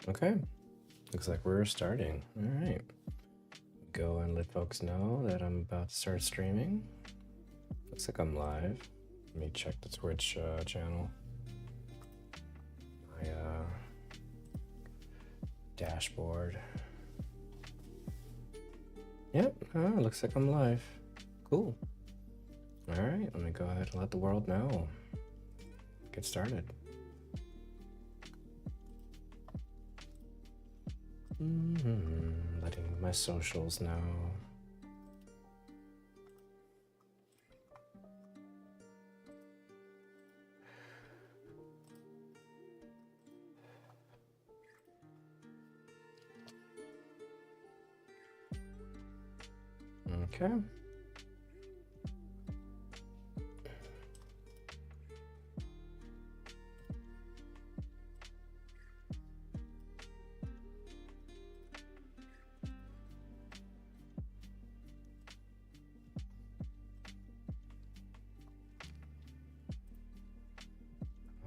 Okay, looks like we're starting. All right. Go and let folks know that I'm about to start streaming. Looks like I'm live. Let me check the Twitch channel. My dashboard. Yep, looks like I'm live. Cool. All right, let me go ahead and let the world know. Get started. Letting my socials know. Okay.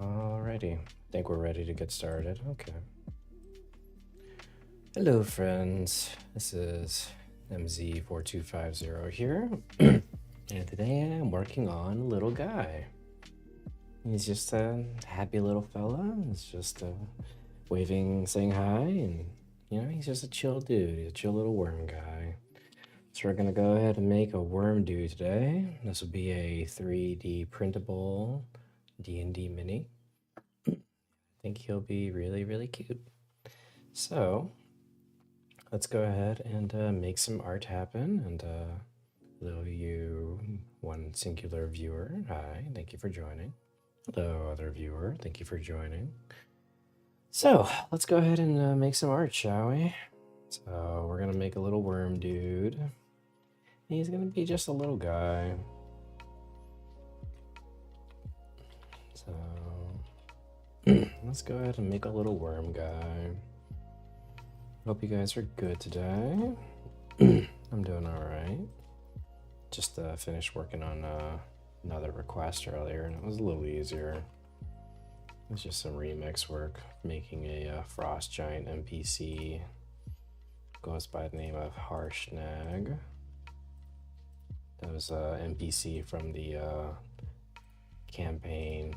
Alrighty, I think we're ready to get started. Okay. Hello, friends. This is mz4250 here, and today I'm working on a little guy. He's just a happy little fella. He's just waving, saying hi, and he's just a chill dude. He's a chill little worm guy. So we're gonna go ahead and make a worm dude today. This will be a 3D printable D&D mini. I think he'll be really, really cute. So let's go ahead and make some art happen. And hello, you one singular viewer. Hi, thank you for joining. Hello, other viewer. Thank you for joining. So let's go ahead and make some art, shall we? So we're gonna make a little worm dude. He's gonna be just a little guy. So let's go ahead and make a little worm guy. Hope you guys are good today. I'm doing all right. Just finished working on another request earlier, and it was a little easier. It was just some remix work, making a frost giant NPC. Goes by the name of Harshnag. That was an NPC from the campaign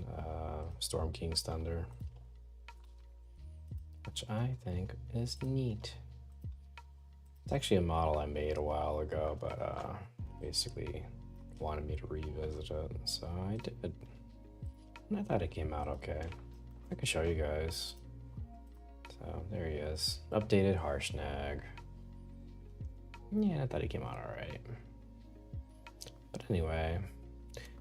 Storm King's Thunder, which I think is neat. It's actually a model I made a while ago, but basically wanted me to revisit it, so I did. And I thought it came out okay. I can show you guys. So there he is, updated Harshnag. Yeah, I thought he came out all right. But anyway,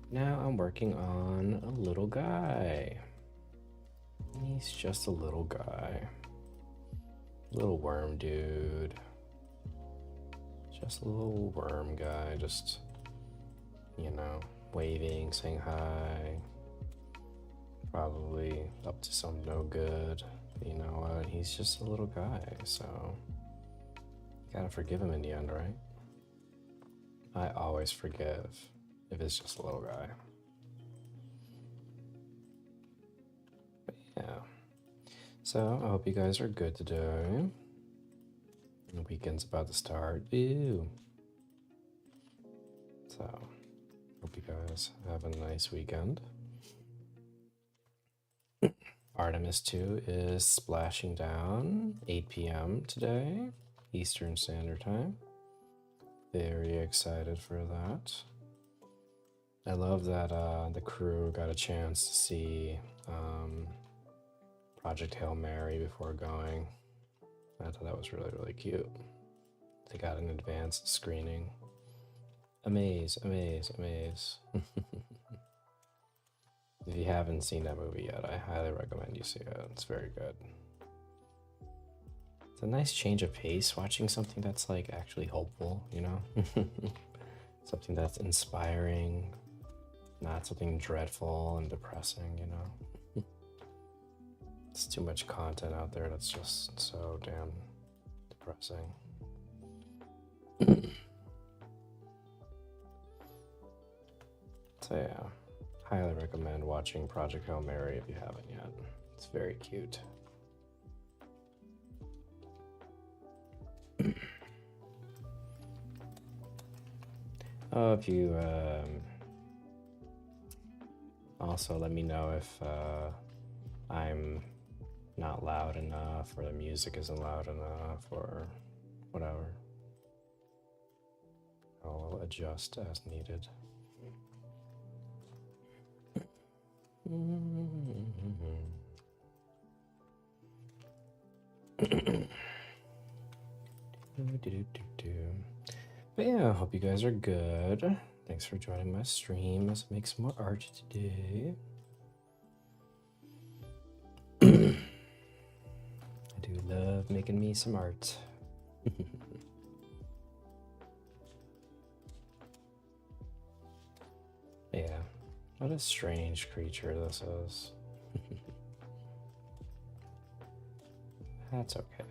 now I'm working on a little guy. He's just a little guy. Little worm dude. Just a little worm guy, just, waving, saying hi. Probably up to some no good. But you know what? He's just a little guy, so you gotta forgive him in the end, right? I always forgive if it's just a little guy. But yeah. So I hope you guys are good today. The weekend's about to start. Ew. So hope you guys have a nice weekend. Artemis 2 is splashing down 8 p.m. today, Eastern Standard Time. Very excited for that. I love that the crew got a chance to see Project Hail Mary before going. I thought that was really, really cute. They got an advanced screening. Amaze, amaze, amaze. If you haven't seen that movie yet, I highly recommend you see it. It's very good. It's a nice change of pace watching something that's like actually hopeful, Something that's inspiring, not something dreadful and depressing, It's too much content out there that's just so damn depressing. So yeah, highly recommend watching Project Hail Mary if you haven't yet. It's very cute. Oh, if you also let me know if I'm not loud enough or the music isn't loud enough or whatever. I'll adjust as needed. But yeah, I hope you guys are good. Thanks for joining my stream. Let's make some more art today. I do love making me some art. Yeah, what a strange creature this is. That's okay.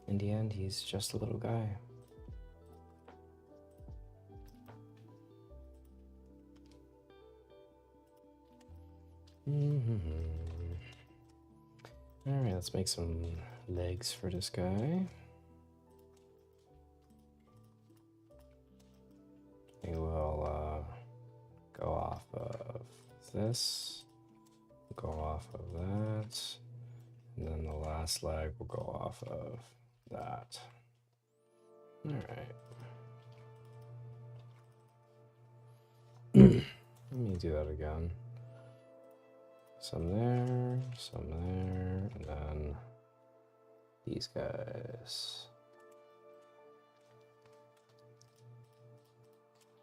In the end, he's just a little guy. Alright, let's make some legs for this guy. We will go off of this, go off of that, and then the last leg will go off of that. Alright. Let me do that again. Some there, and then these guys.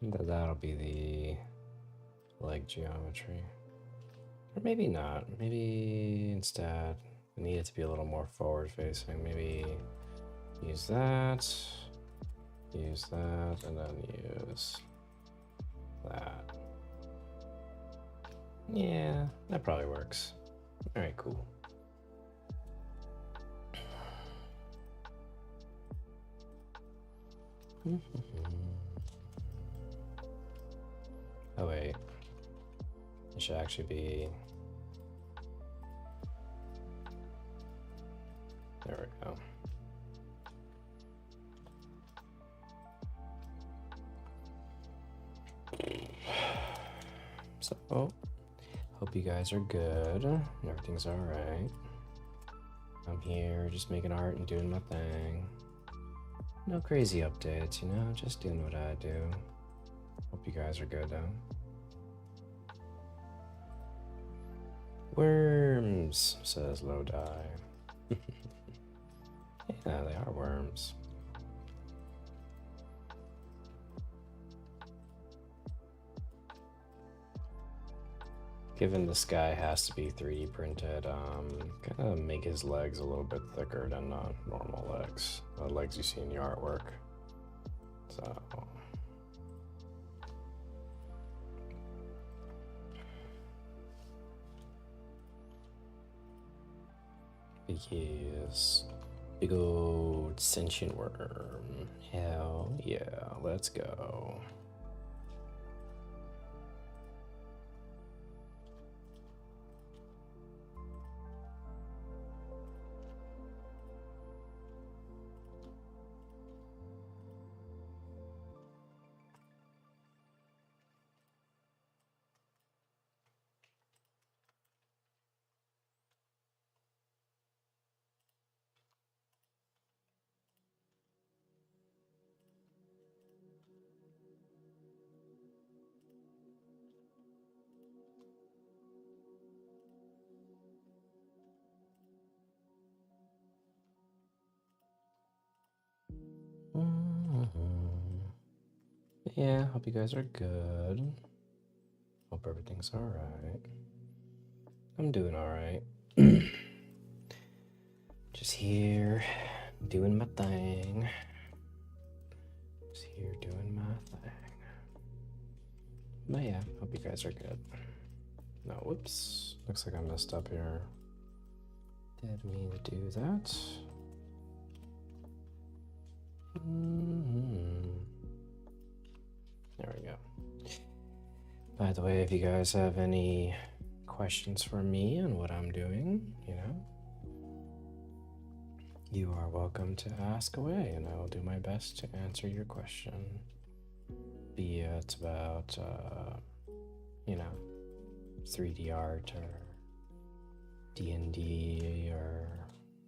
That'll be the leg geometry. Or maybe not. Maybe instead I need it to be a little more forward facing. Maybe use that, and then use that. Yeah, that probably works. All right, cool. Oh wait, it should actually be, there we go. So, hope you guys are good. Everything's all right. I'm here just making art and doing my thing. No crazy updates, you know, just doing what I do. Hope you guys are good though. Worms, says Lodi. Yeah, they are worms. Given this guy has to be 3D printed, gonna make his legs a little bit thicker than normal legs. The legs you see in the artwork. So. Yes. Big old sentient worm. Hell yeah, let's go. Yeah, hope you guys are good. Hope everything's alright. I'm doing alright. Just here, doing my thing. Just here doing my thing. But yeah, hope you guys are good. No, whoops. Looks like I messed up here. Didn't mean to do that. There we go. By the way, if you guys have any questions for me on what I'm doing, you know, you are welcome to ask away and I will do my best to answer your question. be it about, you know, 3D art or D&D or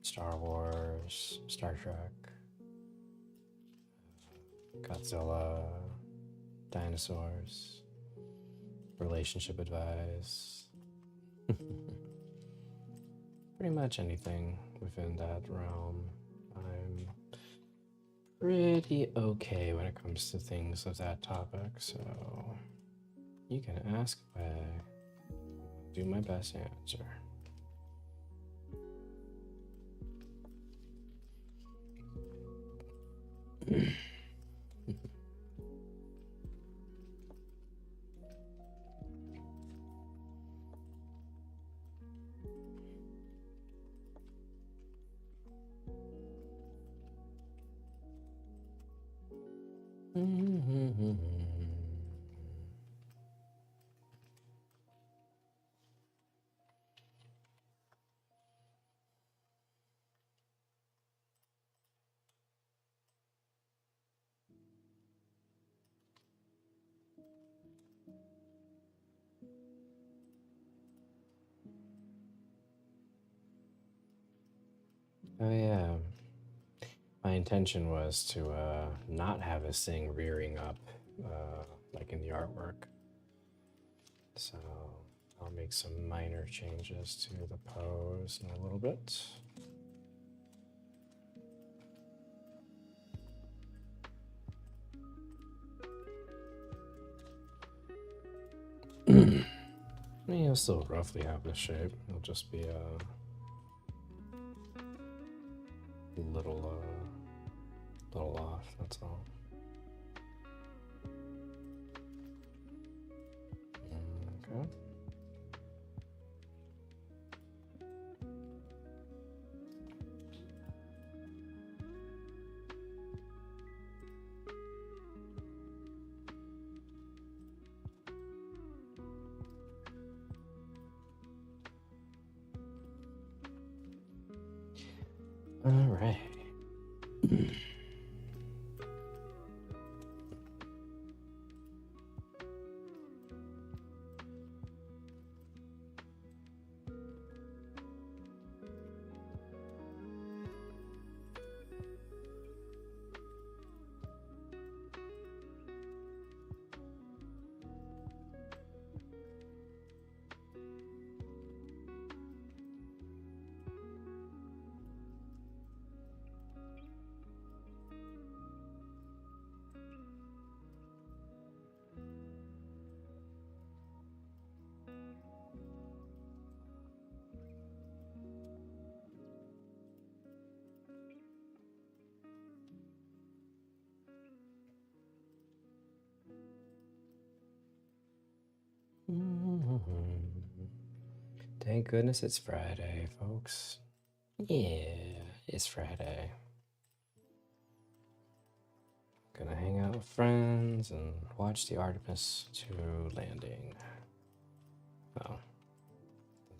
Star Wars, Star Trek, Godzilla, dinosaurs, relationship advice. Pretty much anything within that realm. I'm pretty okay when it comes to things of that topic, so you can ask away. I'll do my best to answer. Oh yeah, my intention was to not have this thing rearing up like in the artwork. So I'll make some minor changes to the pose in a little bit. I mean, it'll still roughly have the shape. It'll just be a little off, that's all. Okay. All right. Thank goodness it's Friday, folks. Yeah, it's Friday. Gonna hang out with friends and watch the Artemis 2 landing. Oh, I don't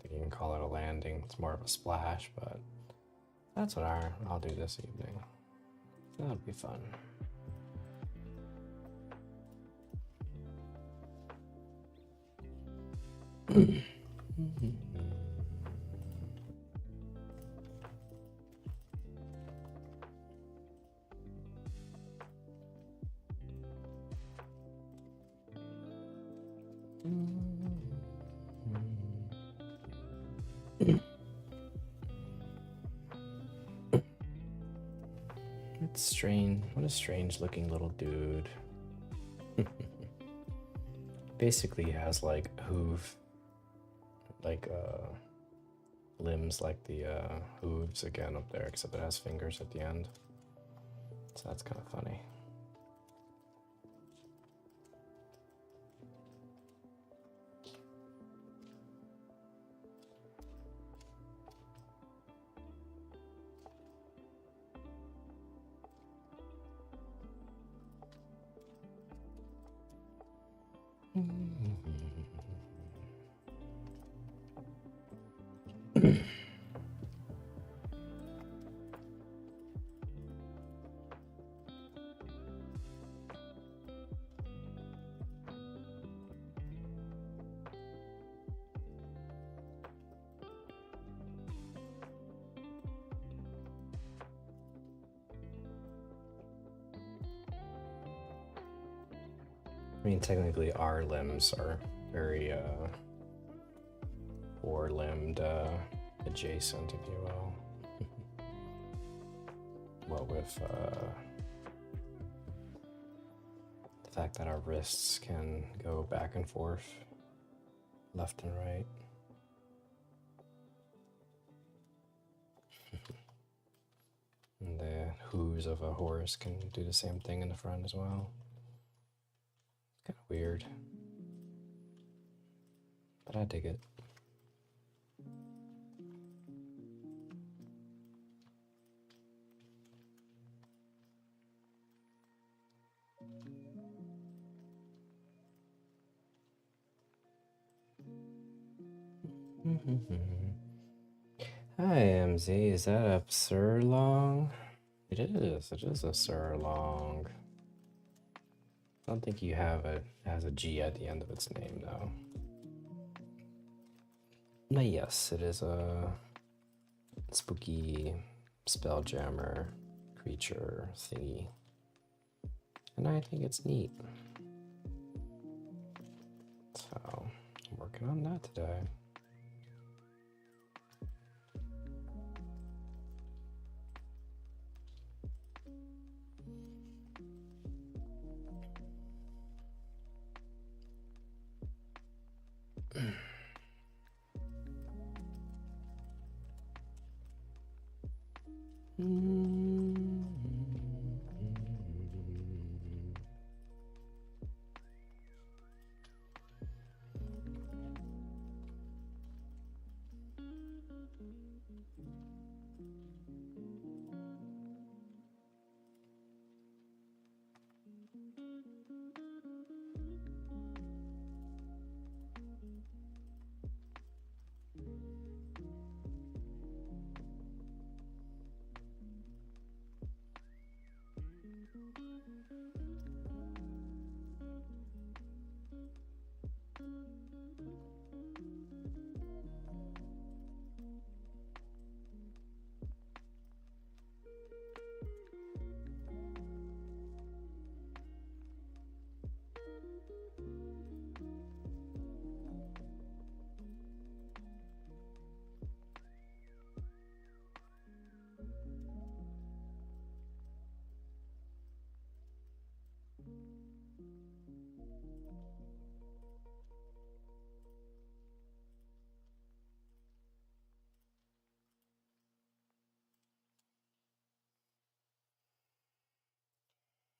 think you can call it a landing. It's more of a splash, but that's what I'll do this evening. That'll be fun. It's strange. What a strange looking little dude. Basically has like limbs like the hooves again up there, except it has fingers at the end. So that's kind of funny. I mean, technically our limbs are very four-limbed adjacent, if you will. What with the fact that our wrists can go back and forth, left and right. And the hooves of a horse can do the same thing in the front as well. It's kind of weird, but I dig it. Hi, MZ. Is that a sirloin? It is. It is a sirloin. I don't think you have it has a G at the end of its name, though. But yes, it is a spooky spelljammer creature thingy. And I think it's neat. So, I'm working on that today.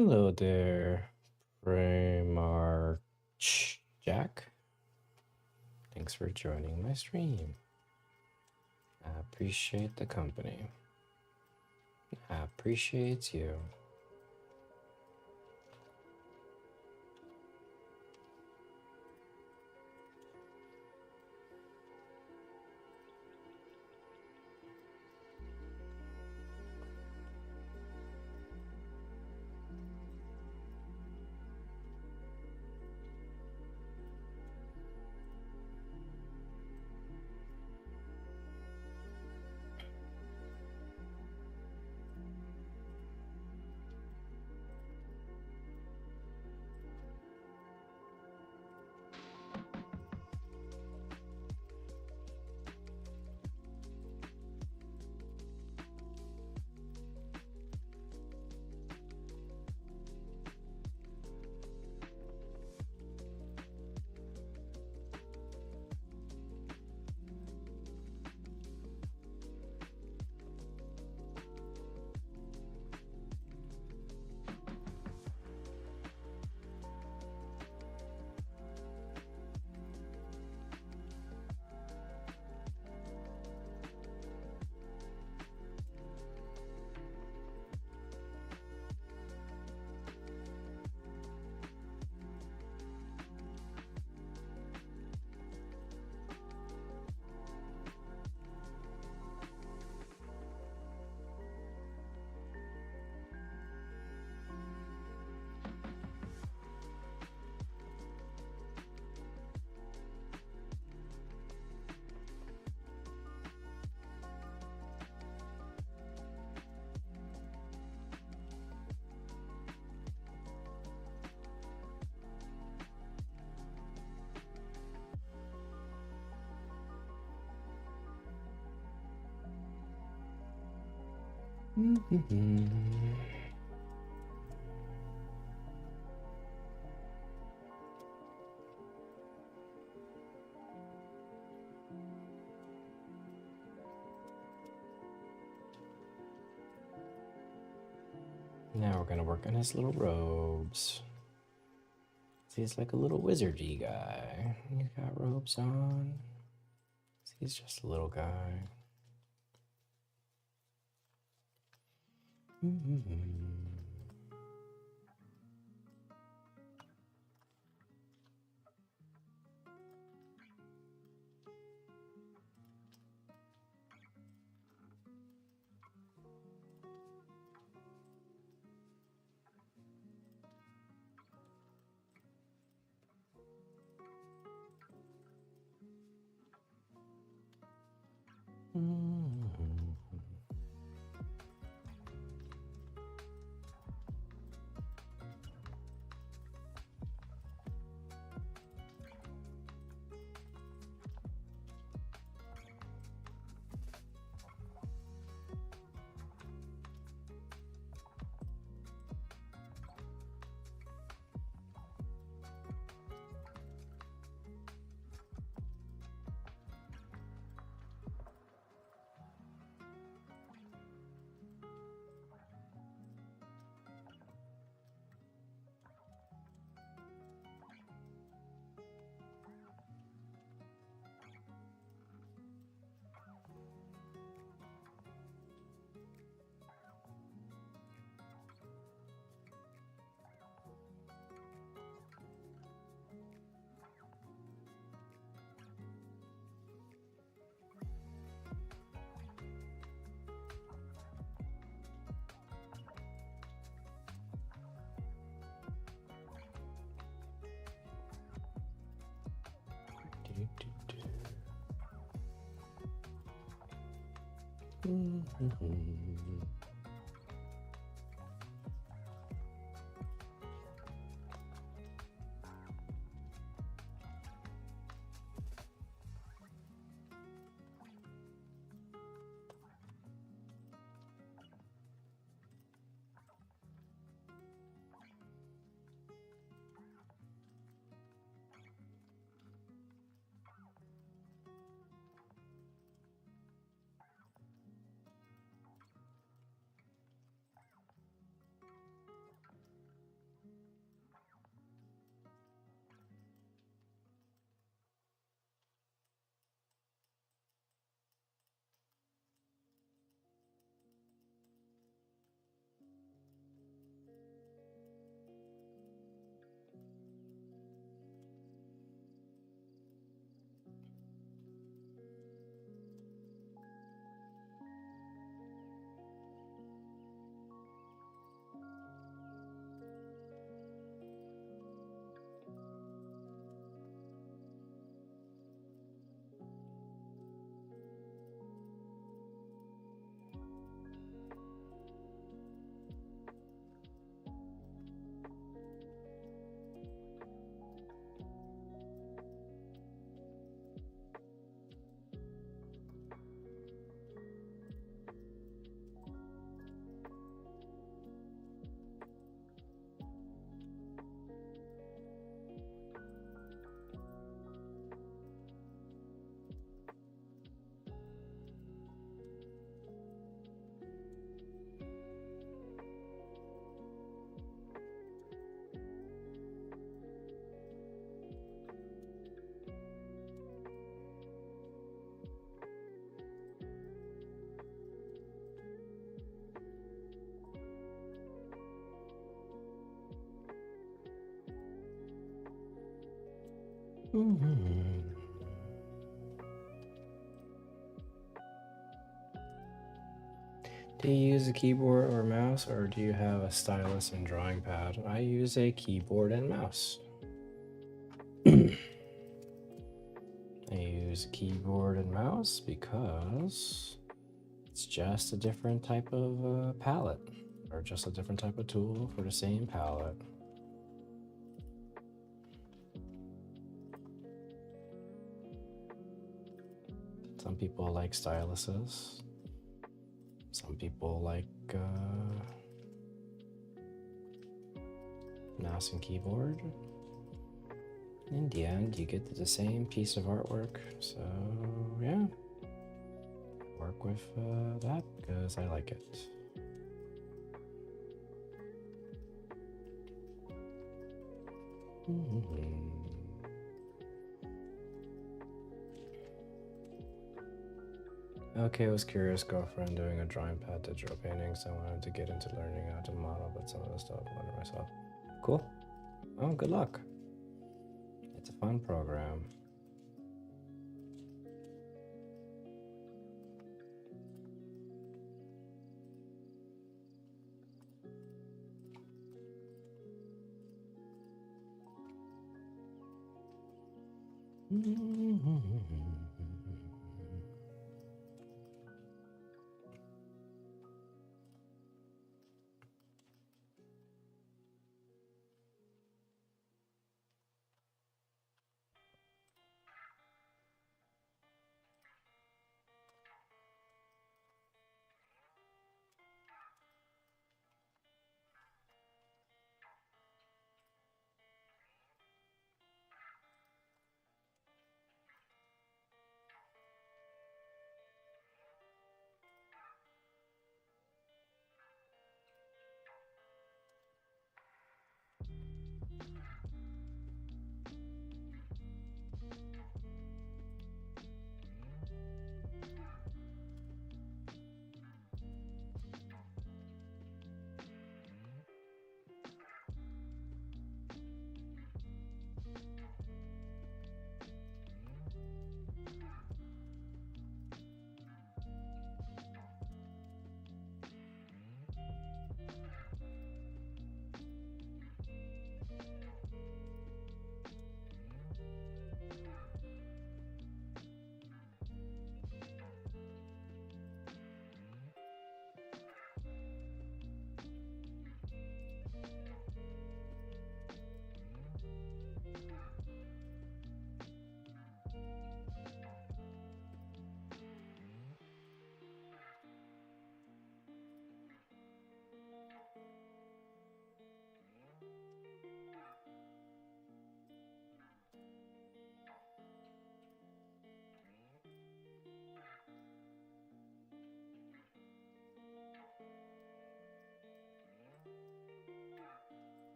Hello there, Primarch Jack. Thanks for joining my stream. I appreciate the company. I appreciate you. Now we're gonna work on his little robes. He's like a little wizardy guy. He's got robes on. He's just a little guy. Do you use a keyboard or mouse, or do you have a stylus and drawing pad? I use a keyboard and mouse. I use a keyboard and mouse because it's just a different type of palette, or just a different type of tool for the same palette. Some people like styluses. Some people like mouse and keyboard. In the end, you get the same piece of artwork. So yeah, work with that because I like it. Okay, I was curious, girlfriend doing a drawing pad digital paintings. I wanted to get into learning how to model, but some of the stuff I learned myself. Cool. Oh, good luck. It's a fun program.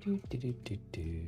Do, do, do, do, do.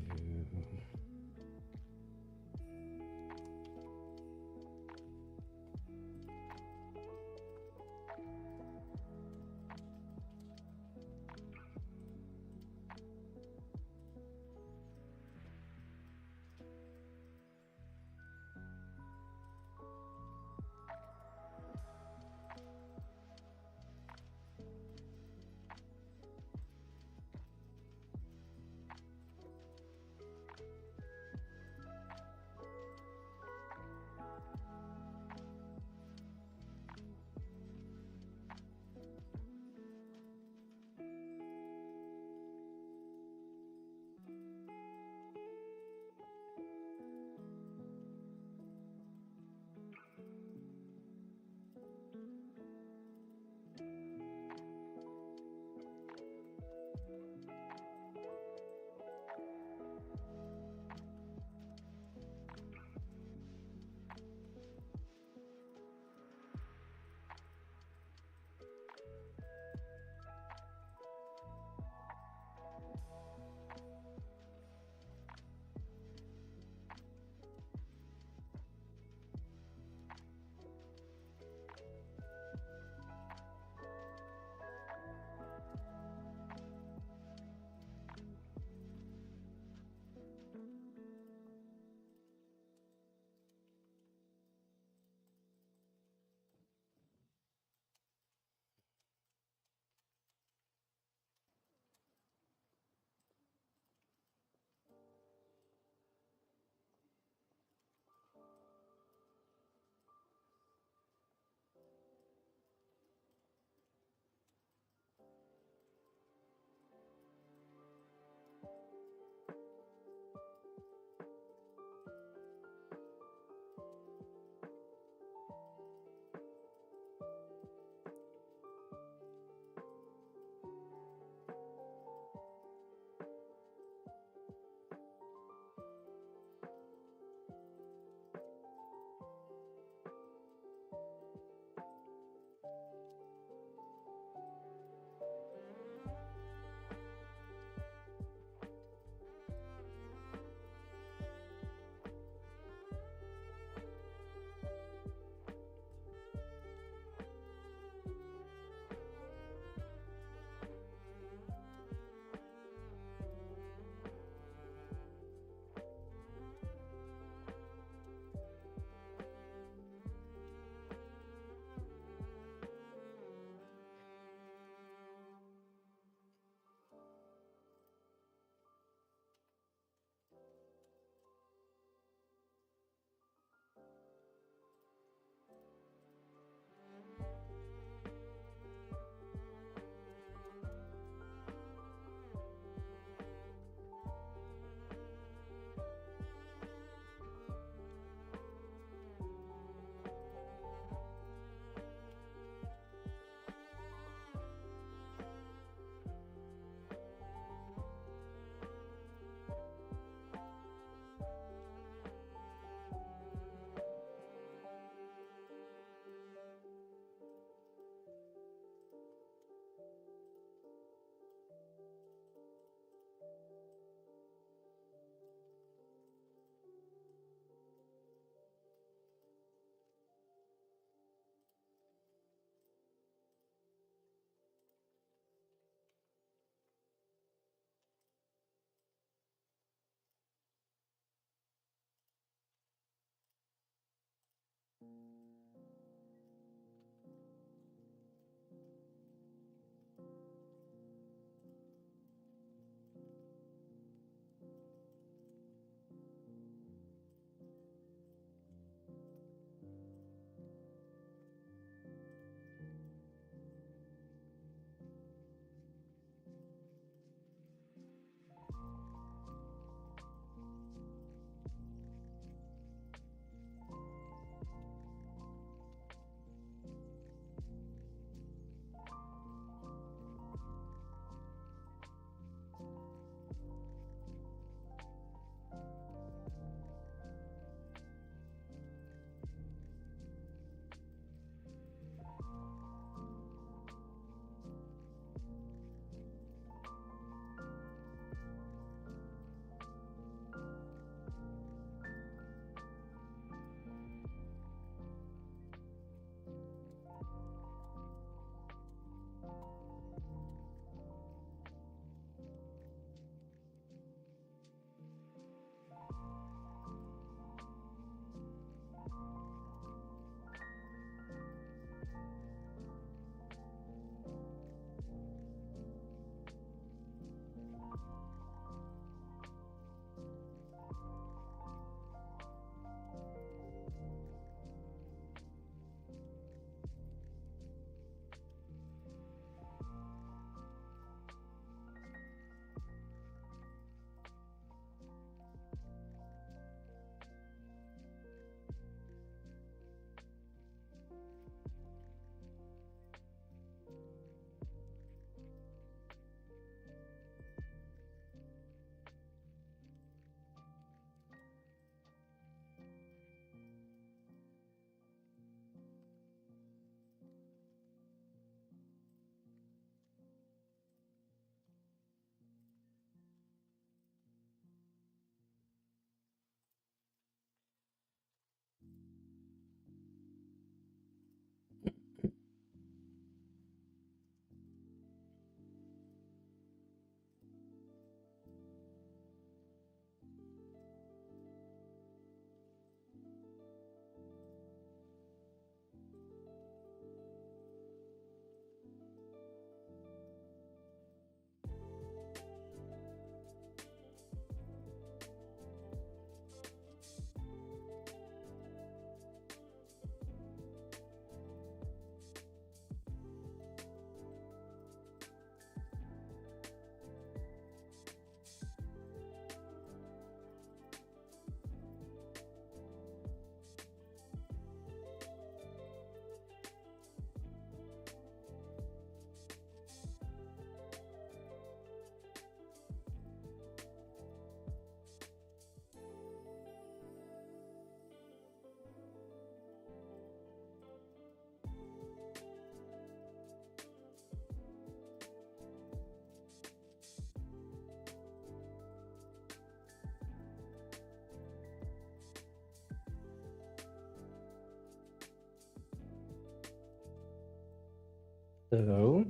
So,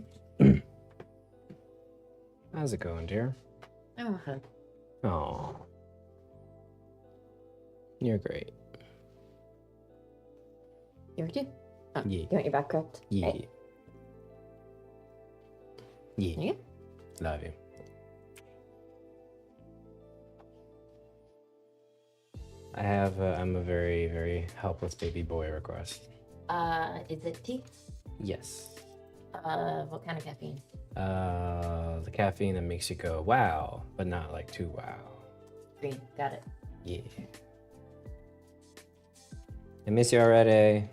how's it going, dear? Oh, Oh, you're great. you were too? Oh, Yeah. you want your back rubbed? Yeah. Right. Yeah. Yeah. Love you. I'm a very, very helpless baby boy request. Is it teeth? Yes. What kind of caffeine? The caffeine that makes you go, wow, but not like too wow. Green. Got it. Yeah. I miss you already.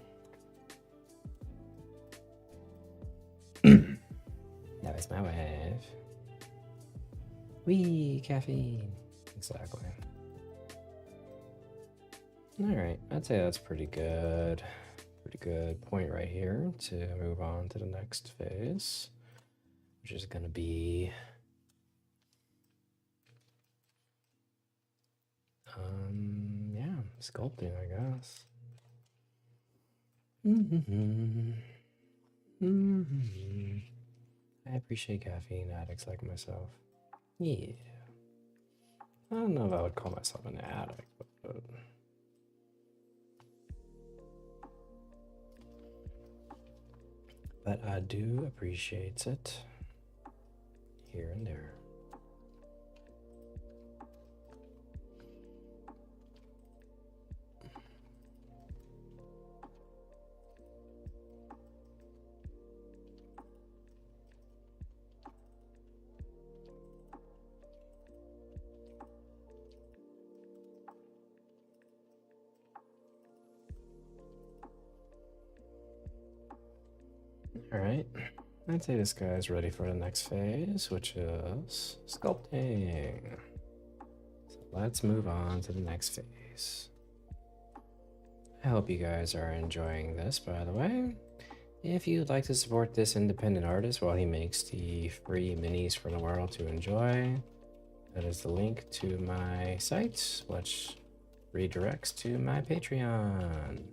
That was my wife. Wee, caffeine. Exactly. All right, I'd say that's pretty good. Pretty good point right here to move on to the next phase, which is going to be yeah, sculpting, I guess. I appreciate caffeine addicts like myself. Yeah. I don't know if I would call myself an addict, but I do appreciate it here and there. All right, I'd say this guy's ready for the next phase, which is sculpting. So let's move on to the next phase. I hope you guys are enjoying this, by the way. If you'd like to support this independent artist while he makes the free minis for the world to enjoy, that is the link to my site, which redirects to my Patreon.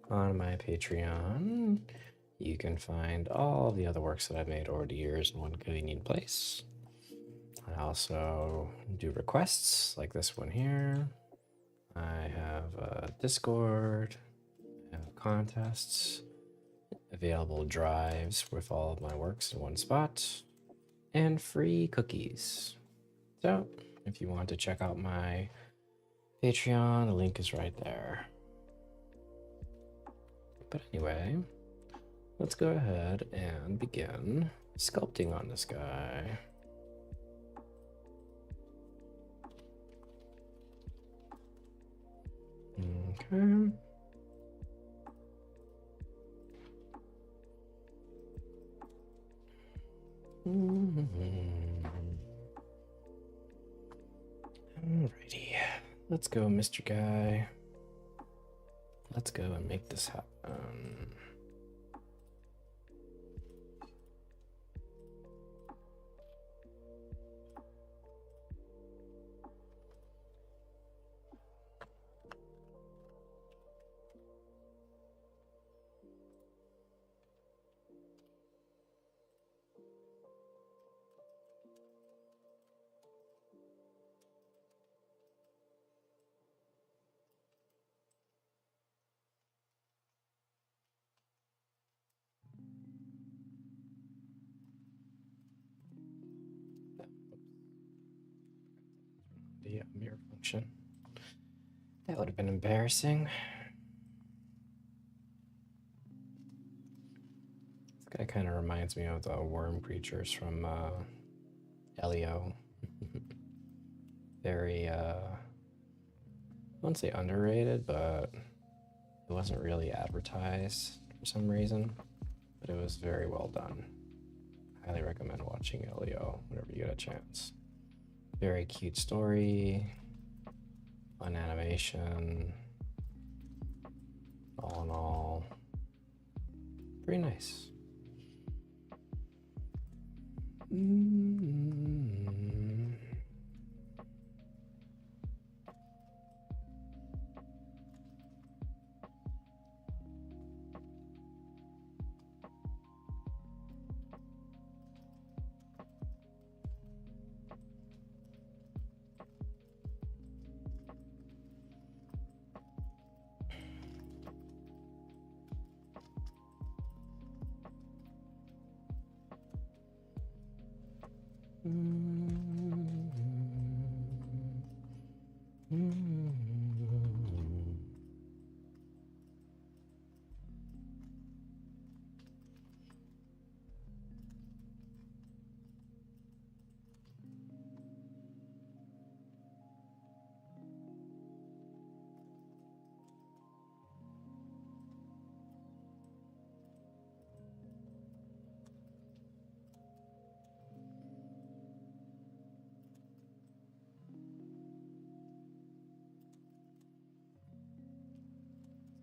On my Patreon, you can find all the other works that I've made over the years in one convenient place. I also do requests like this one here. I have a Discord, I have contests, available drives with all of my works in one spot, and free cookies. So, if you want to check out my Patreon, the link is right there. But anyway, let's go ahead and begin sculpting on this guy. Okay. Alrighty, let's go, Mr. Guy. Let's go and make this happen. The mirror function. That would have been embarrassing. This guy kind of reminds me of the worm creatures from Elio. Very, I wouldn't say underrated, but it wasn't really advertised for some reason, but it was very well done. Highly recommend watching Elio whenever you get a chance. Very cute story, fun animation. All in all, pretty nice. So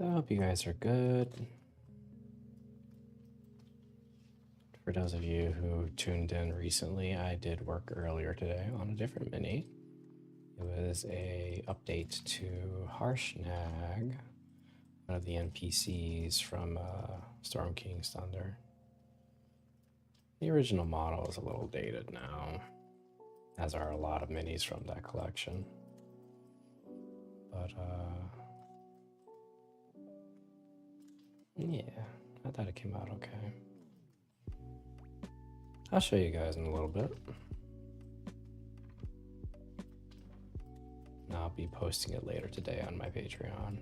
I hope you guys are good. For those of you who tuned in recently, I did work earlier today on a different mini. It was a update to Harshnag, one of the NPCs from Storm King's Thunder. The original model is a little dated now, as are a lot of minis from that collection. But yeah, I thought it came out okay. I'll show you guys in a little bit. I'll be posting it later today on my Patreon.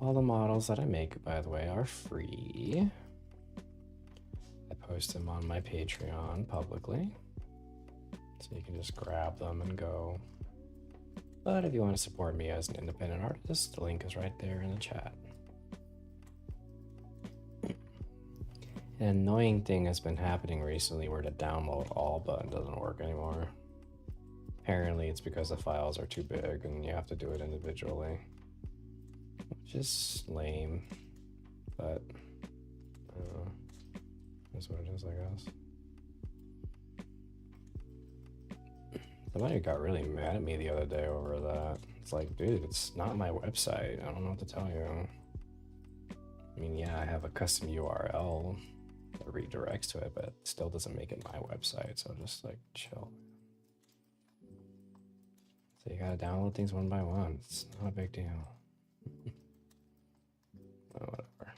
All the models that I make, by the way, are free. I post them on my Patreon publicly, so you can just grab them and go. But if you want to support me as an independent artist, the link is right there in the chat. An annoying thing has been happening recently where the download all button doesn't work anymore. Apparently it's because the files are too big and you have to do it individually, which is lame, but I don't know. That's what it is, I guess. Somebody got really mad at me the other day over that. It's like, dude, it's not my website. I don't know what to tell you. I mean, yeah, I have a custom URL that redirects to it, but it still doesn't make it my website, so just like chill. So you gotta download things one by one. It's not a big deal. Oh, whatever.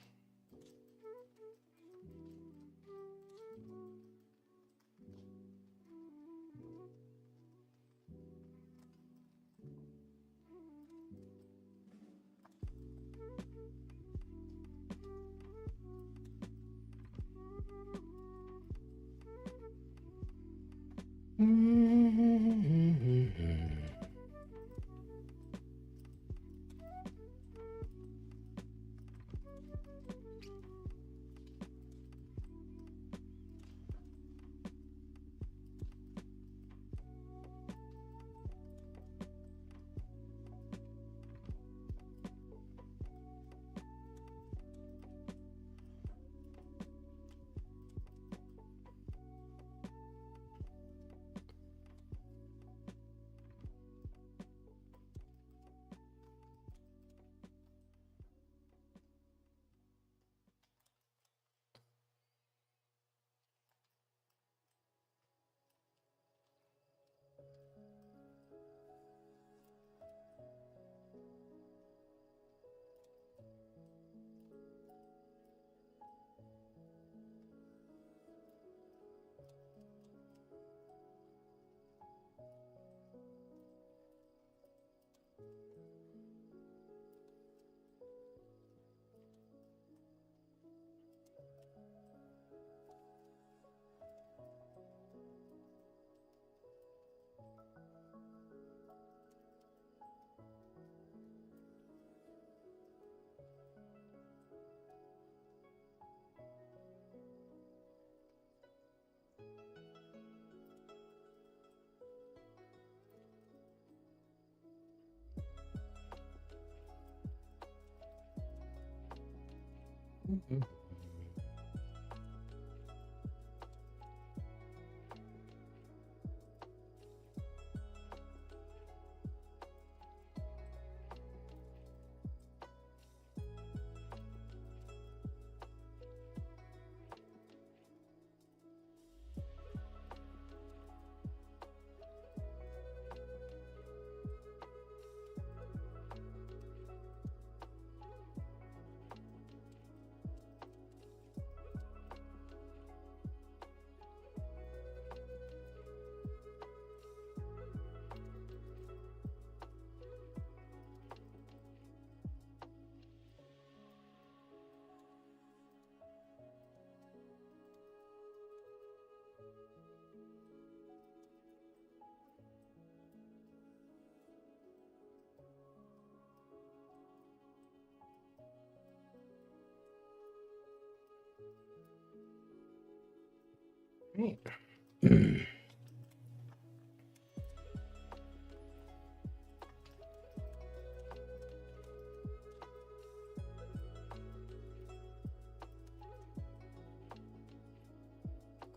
Right.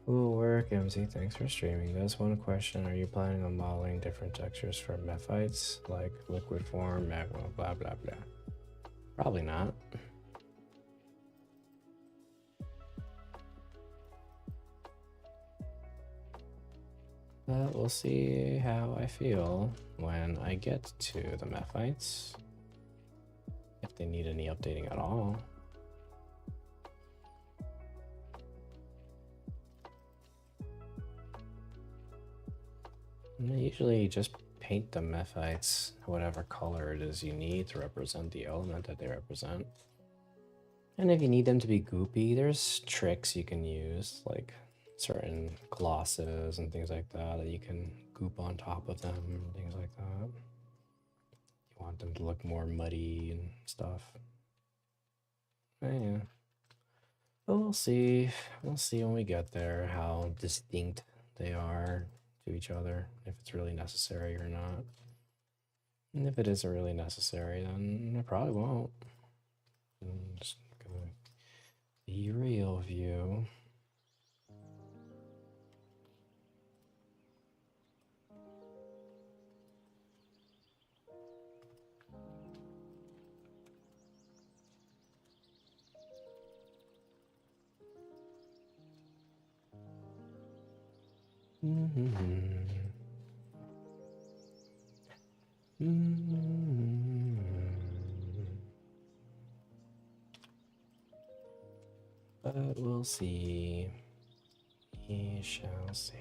Cool work, MZ. Thanks for streaming. There's one question. Are you planning on modeling different textures for mephites, like liquid form, magma, blah, blah, blah? Probably not. But we'll see how I feel when I get to the mephites. If they need any updating at all. And I usually just paint the mephites whatever color it is you need to represent the element that they represent. And if you need them to be goopy, there's tricks you can use, like certain glosses and things like that you can goop on top of them and things like that. You want them to look more muddy and stuff. Yeah. But we'll see. We'll see when we get there how distinct they are to each other, if it's really necessary or not. And if it isn't really necessary, then I probably won't. I'm just gonna be real with you. But we'll see. We shall see.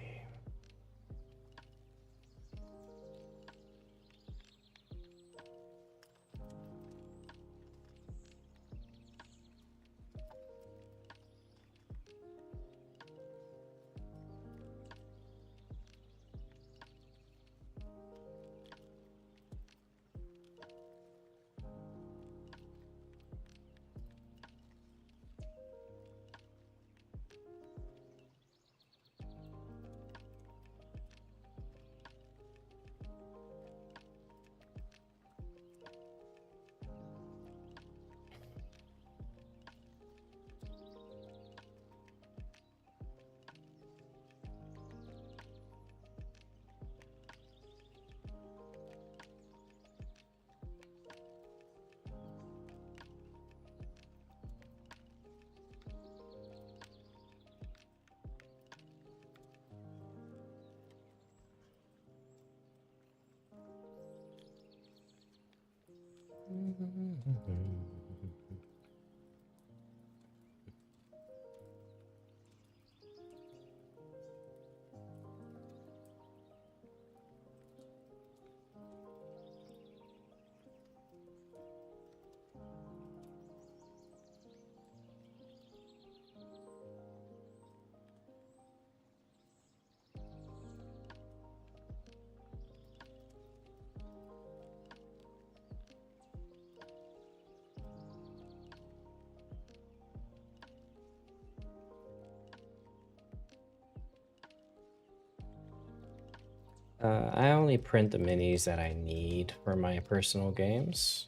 I only print the minis that I need for my personal games.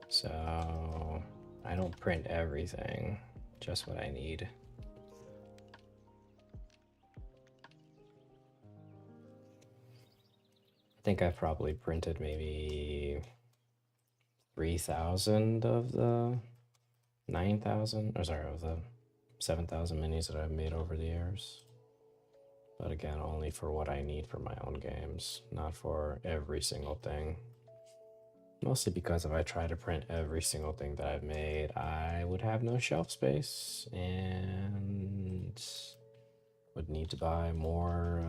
So I don't print everything, just what I need. I think I've probably printed maybe 3,000 of the 9,000, or sorry, of the 7,000 minis that I've made over the years. But again, only for what I need for my own games, not for every single thing. Mostly because if I try to print every single thing that I've made, I would have no shelf space and would need to buy more,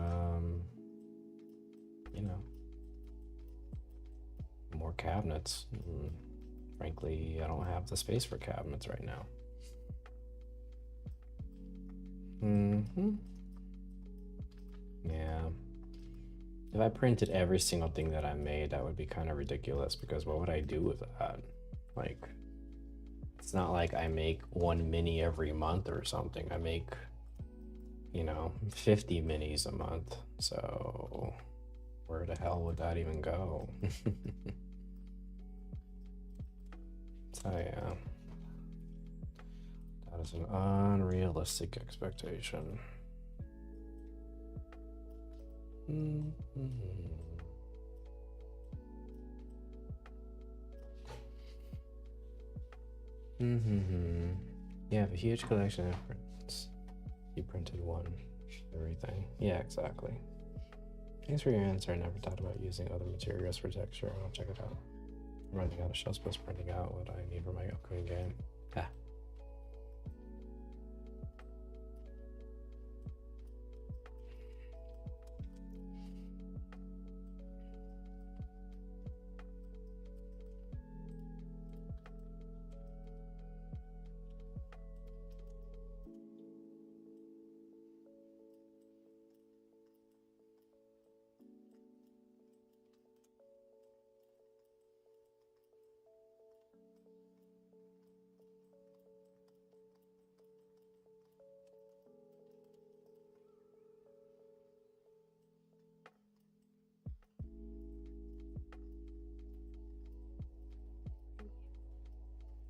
you know, more cabinets. Frankly, I don't have the space for cabinets right now. Yeah. If I printed every single thing that I made, that would be kind of ridiculous, because what would I do with that? Like, it's not like I make one mini every month or something. I make you know, 50 minis a month. So where the hell would that even go? So yeah, that is an unrealistic expectation. You have a huge collection of prints. You printed one, everything. Yeah, exactly. Thanks for your answer. I never thought about using other materials for texture. I'll check it out. I'm running out of shelf space printing out what I need for my upcoming game. Ah.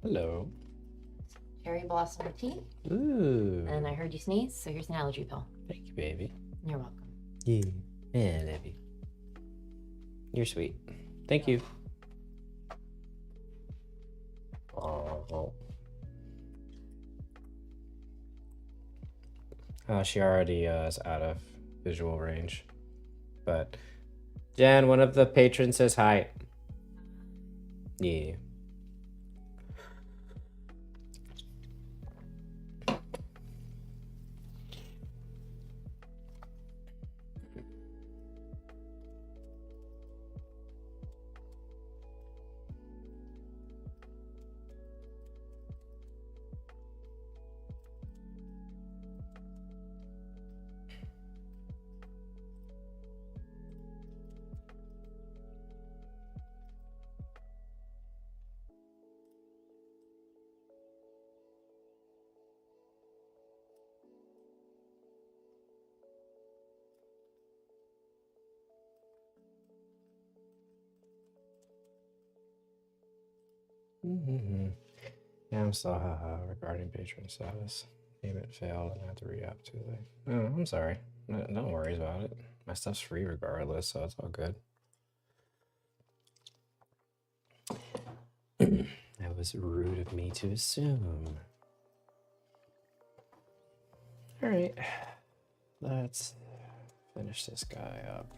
Hello. Cherry blossom tea. Ooh. And I heard you sneeze, so here's an allergy pill. Thank you, baby. You're welcome. Yeah. Yeah, love you. You're sweet. Thank you. Oh. She already is out of visual range. But Jan, one of the patrons says hi. Yeah. Yeah, I'm still regarding patron status. Payment failed and I had to re-up too late. Oh, I'm sorry. No worries about it. My stuff's free regardless, so it's all good. That was rude of me to assume. All right, let's finish this guy up.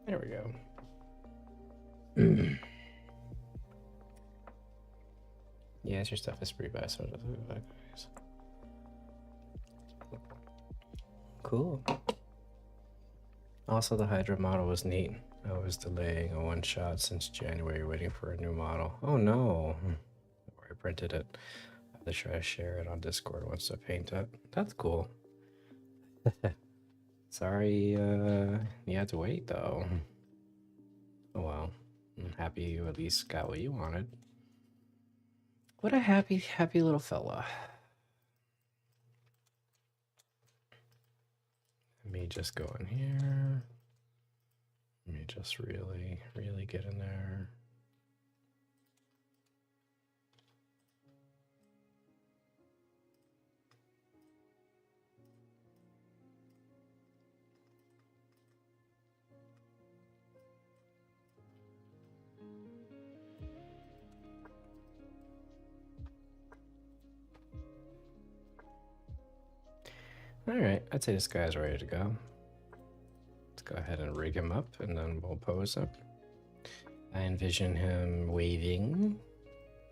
There we go. Yes, your stuff is pretty bad. So cool. Also, the Hydra model was neat. I was delaying a one-shot since January, waiting for a new model. Oh no! I printed it. I have to try to share it on Discord once I paint it. That's cool. Sorry, you had to wait though. Oh well. I'm happy you at least got what you wanted. What a happy little fella. Let me just go in here. Let me just really get in there. All right, I'd say this guy's ready to go. Let's go ahead and rig him up and then we'll pose him. I envision him waving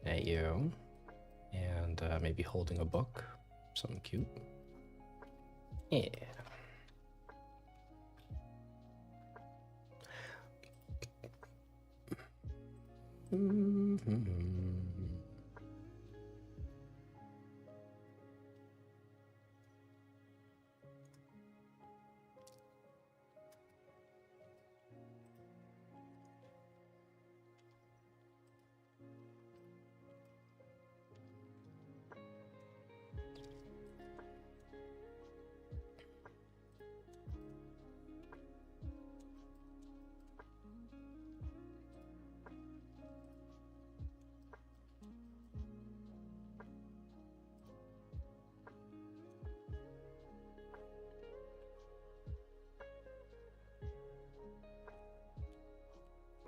at you and maybe holding a book, something cute. Yeah.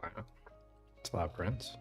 Wow, it's a lot of prints.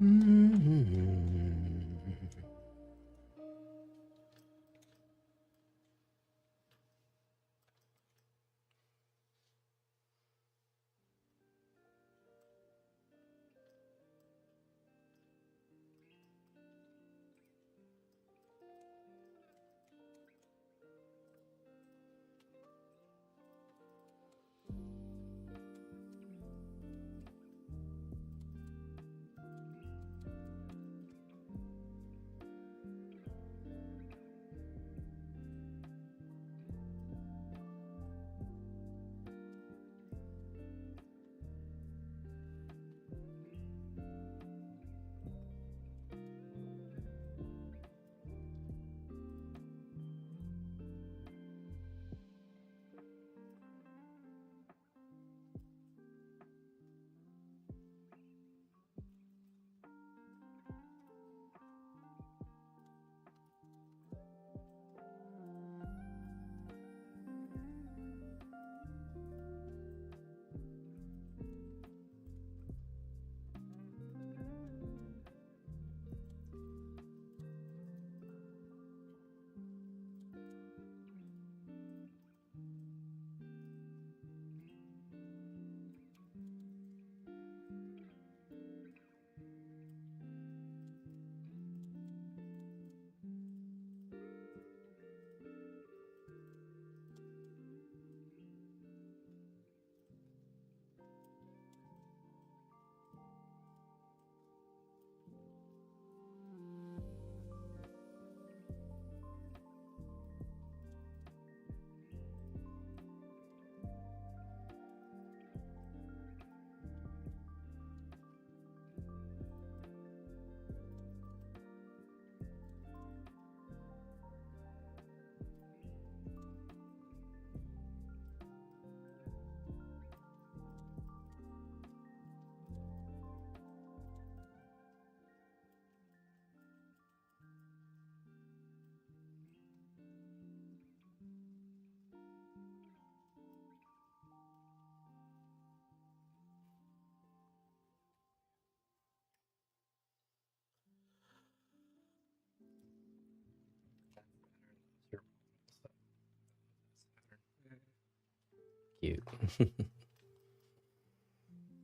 Cute.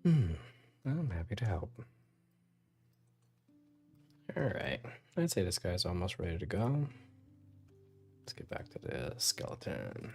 I'm happy to help. Alright, I'd say this guy's almost ready to go. Let's get back to the skeleton.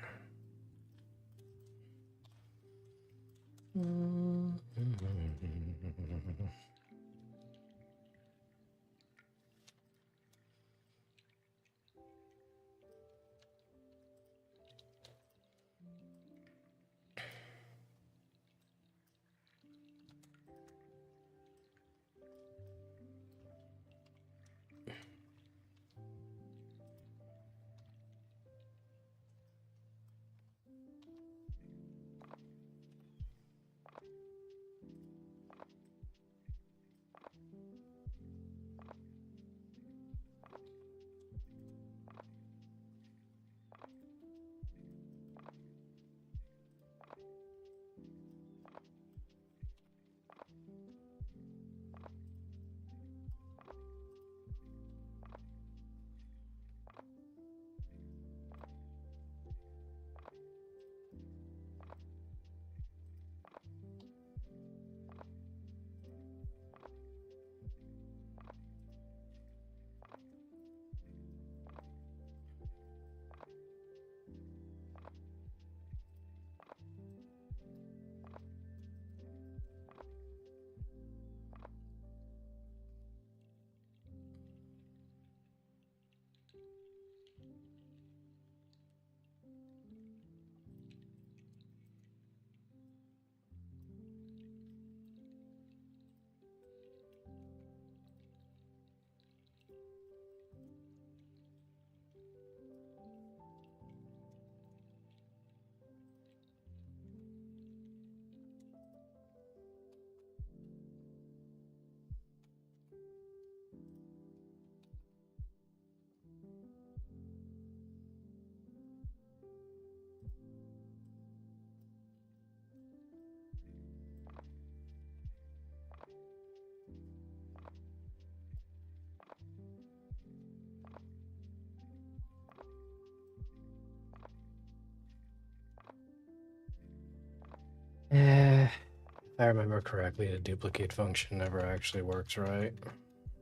I remember correctly, the duplicate function never actually works right.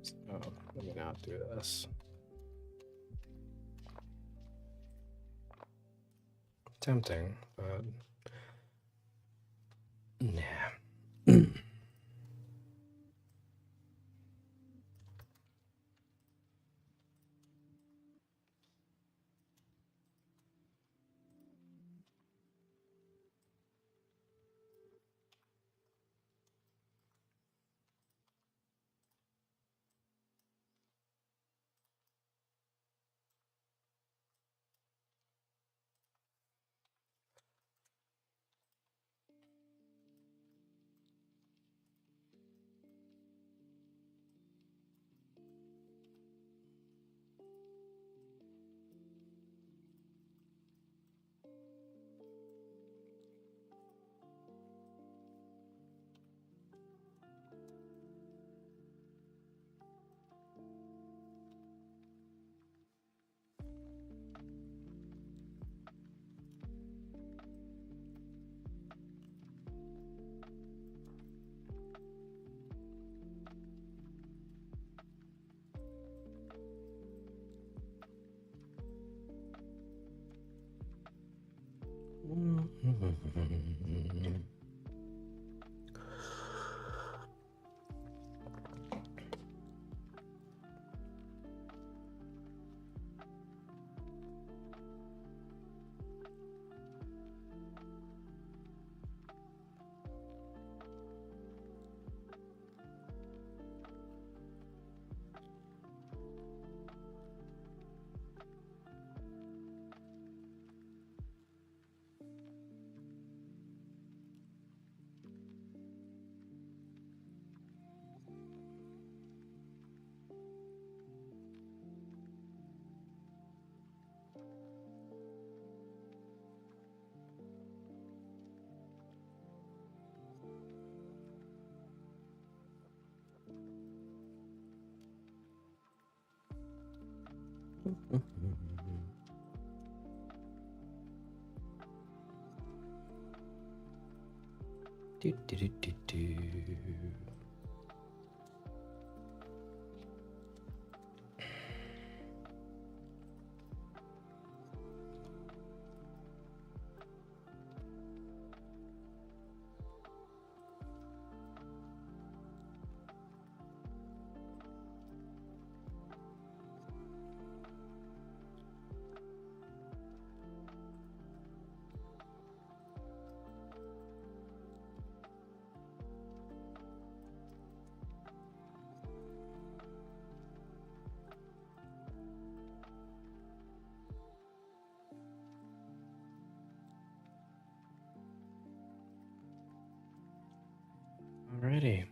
So let me not do this. Tempting, but nah. Do, do, do, do, do. Alrighty.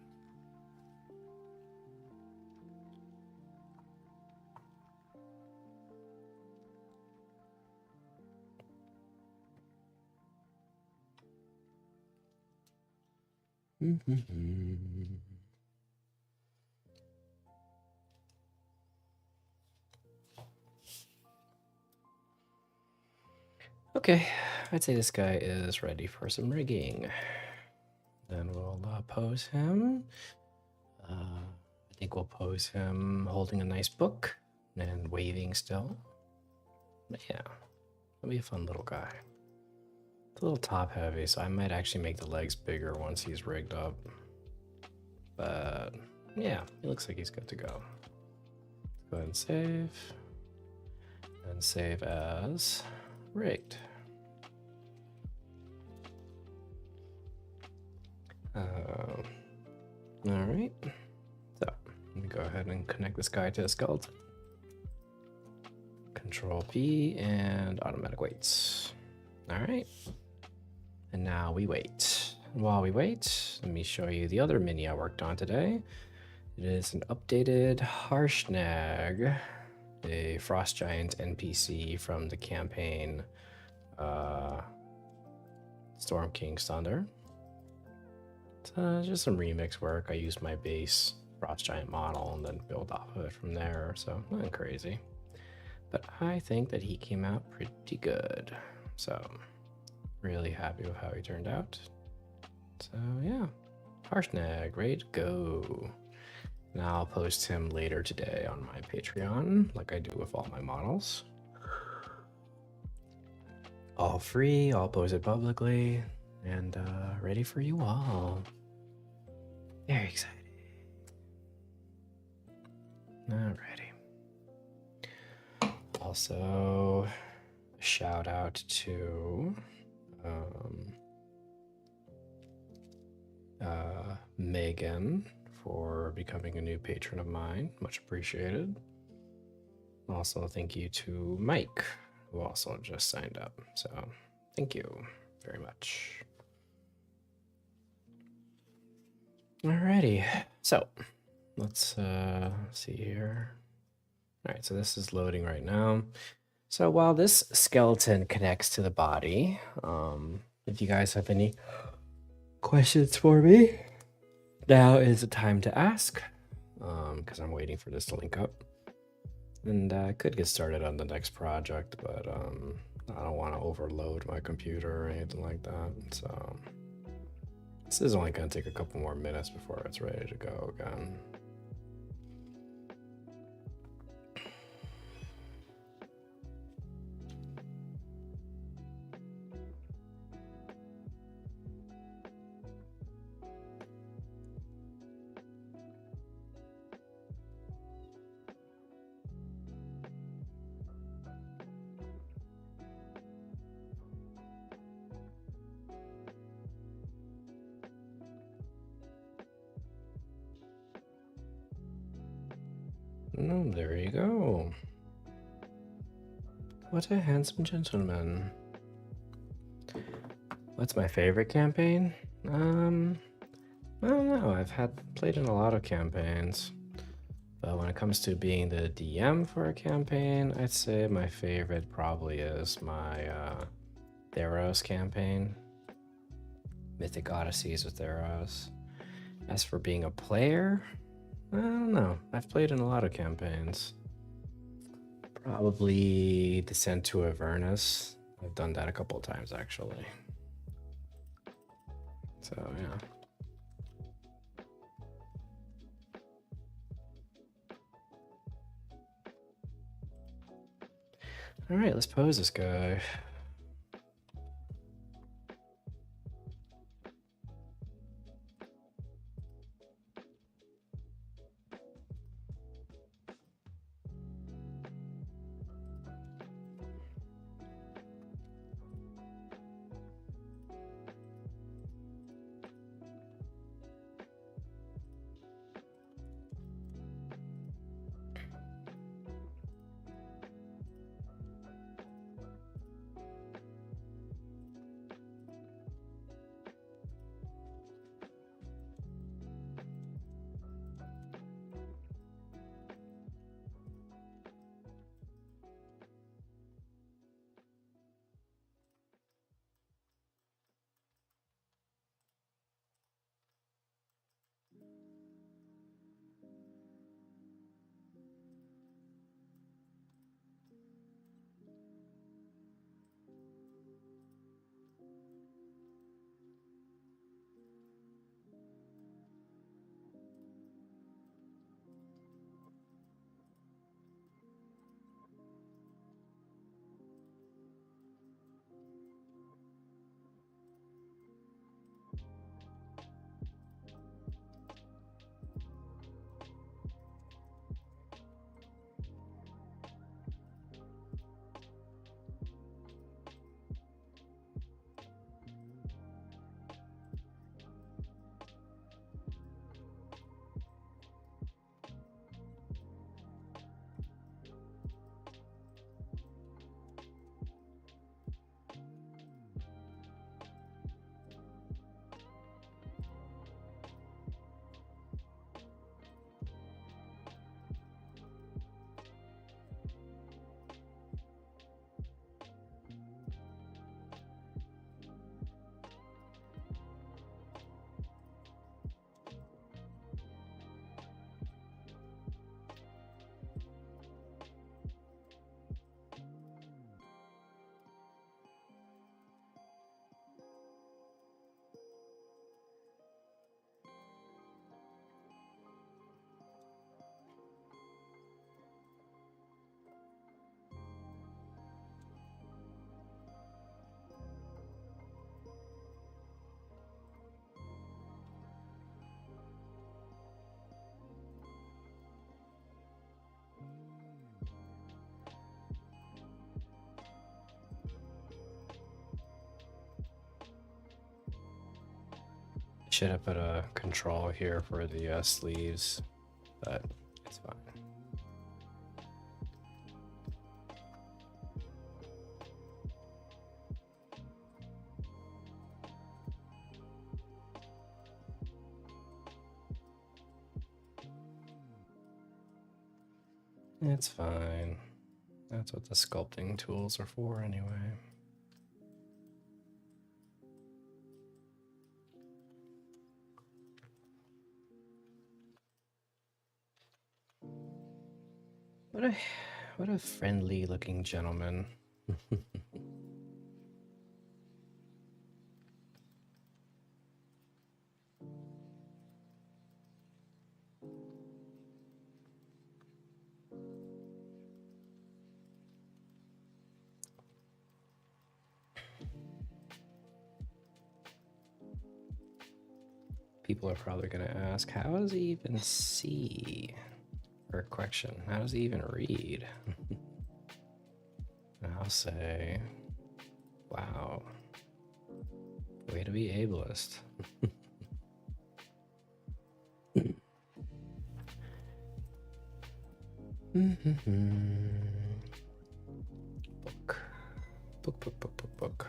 Okay, I'd say this guy is ready for some rigging. Then we'll pose him. I think we'll pose him holding a nice book and waving still. But yeah, that'll be a fun little guy. It's a little top heavy, so I might actually make the legs bigger once he's rigged up. But yeah, he looks like he's good to go. Let's go ahead and save. And save as rigged. All right. So let me go ahead and connect this guy to a skeleton. Control P and automatic weights. All right. And now we wait. And while we wait, let me show you the other mini I worked on today. It is an updated Harshnag, a Frost Giant NPC from the campaign Storm King's Thunder. It's just some remix work. I used my base Frost Giant model and then build off of it from there, so nothing crazy. But I think that he came out pretty good. So really happy with how he turned out. So yeah, Harshnag, ready to go. Now I'll post him later today on my Patreon, like I do with all my models. All free, all posted publicly, and ready for you all. Very excited. Alrighty. Also, a shout out to Megan for becoming a new patron of mine. Much appreciated. Also, thank you to Mike, who also just signed up. So, thank you very much. Alrighty, so let's see here. All right, so this is loading right now. So while this skeleton connects to the body, if you guys have any questions for me, now is the time to ask, because I'm waiting for this to link up. And I could get started on the next project, but I don't want to overload my computer or anything like that. So this is only going to take a couple more minutes before it's ready to go again. Oh, there you go. What a handsome gentleman. What's my favorite campaign? I don't know. I've played in a lot of campaigns. But when it comes to being the DM for a campaign, I'd say my favorite probably is my Theros campaign. Mythic Odysseys with Theros. As for being a player, I don't know. I've played in a lot of campaigns. Probably Descent to Avernus. I've done that a couple of times actually. So yeah. All right, let's pose this guy. should have put a control here for the sleeves, but it's fine. It's fine. That's what the sculpting tools are for anyway. What a friendly looking gentleman. People are probably going to ask, how does he even see? Or question, how does he even read? And I'll say, wow, way to be ableist. Book.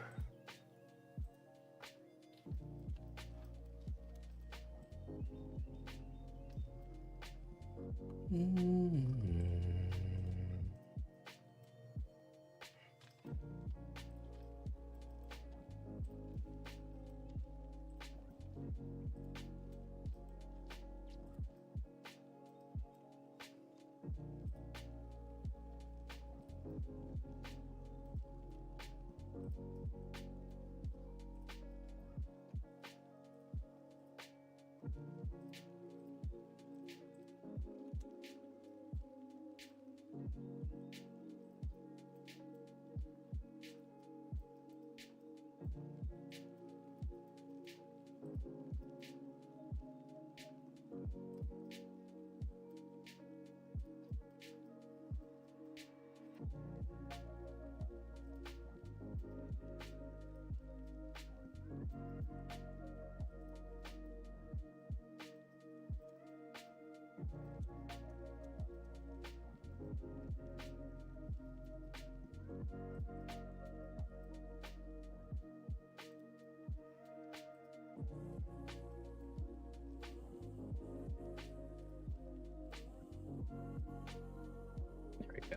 There we go.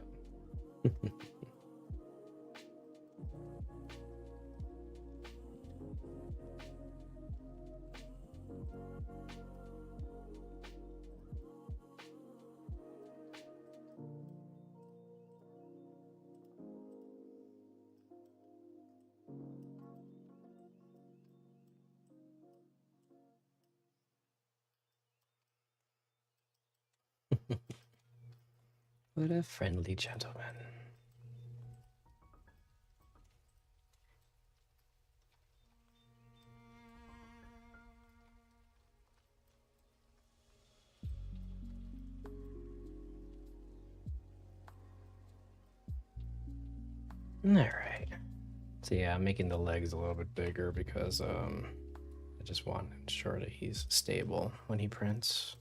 What a friendly gentleman. All right. So yeah, I'm making the legs a little bit bigger because I just want to ensure that he's stable when he prints.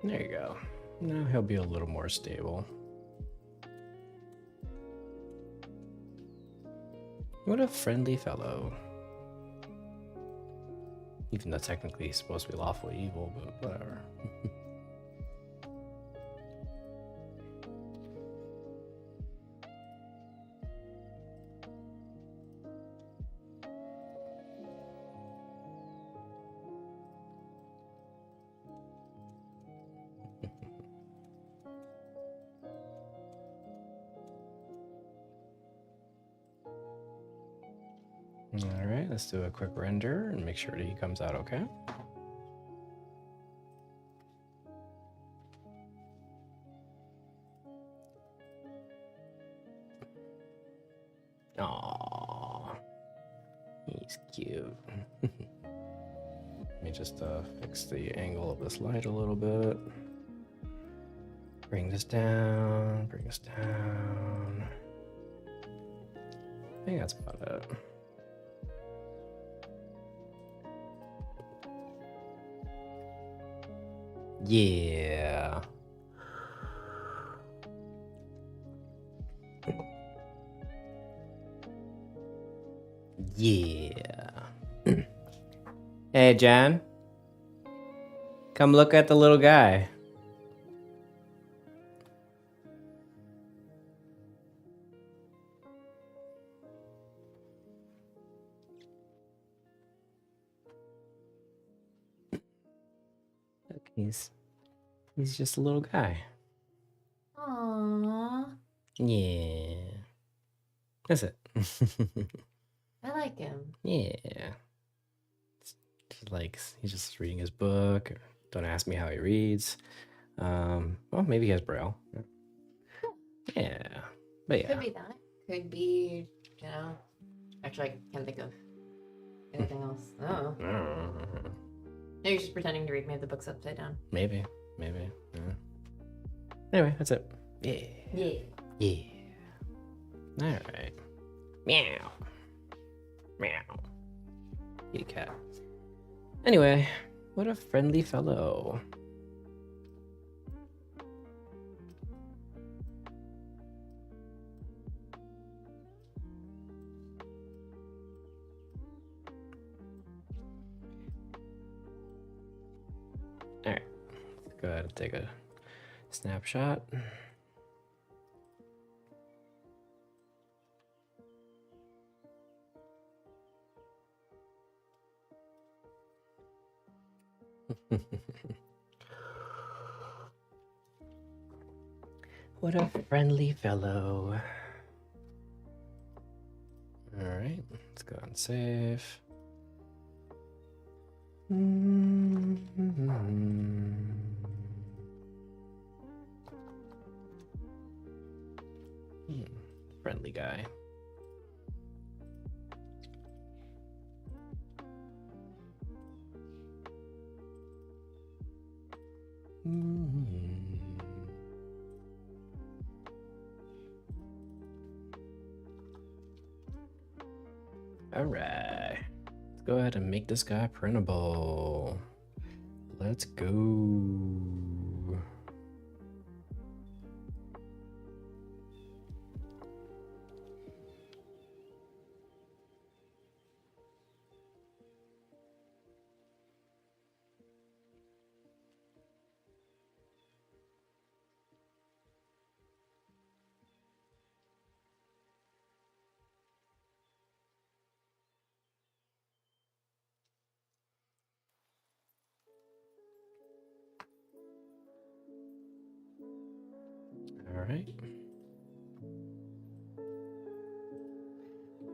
There you go. Now he'll be a little more stable. What a friendly fellow. Even though technically he's supposed to be lawfully evil, but whatever. All right, let's do a quick render and make sure that he comes out okay. Aww, he's cute. Let me just fix the angle of this light a little bit. Bring this down, bring this down. I think that's about it. Yeah. Yeah. Hey, Jan. Come look at the little guy. Look, he's just a little guy. Aww. Yeah. That's it. I like him. Yeah. He's just reading his book. Don't ask me how he reads. Well, maybe he has Braille. Yeah. But yeah. Could be that. Could be, you know. Actually, I can't think of anything else. Oh. Maybe he's just pretending to read me the books upside down. Maybe. Yeah. Anyway, that's it. Yeah. Yeah. All right. Meow. Meow. Kitty cat. Anyway, what a friendly fellow. All right, let's go ahead and take a snapshot. What a friendly fellow. All right, let's go and save. Friendly guy. All right, let's go ahead and make this guy printable. Let's go. right.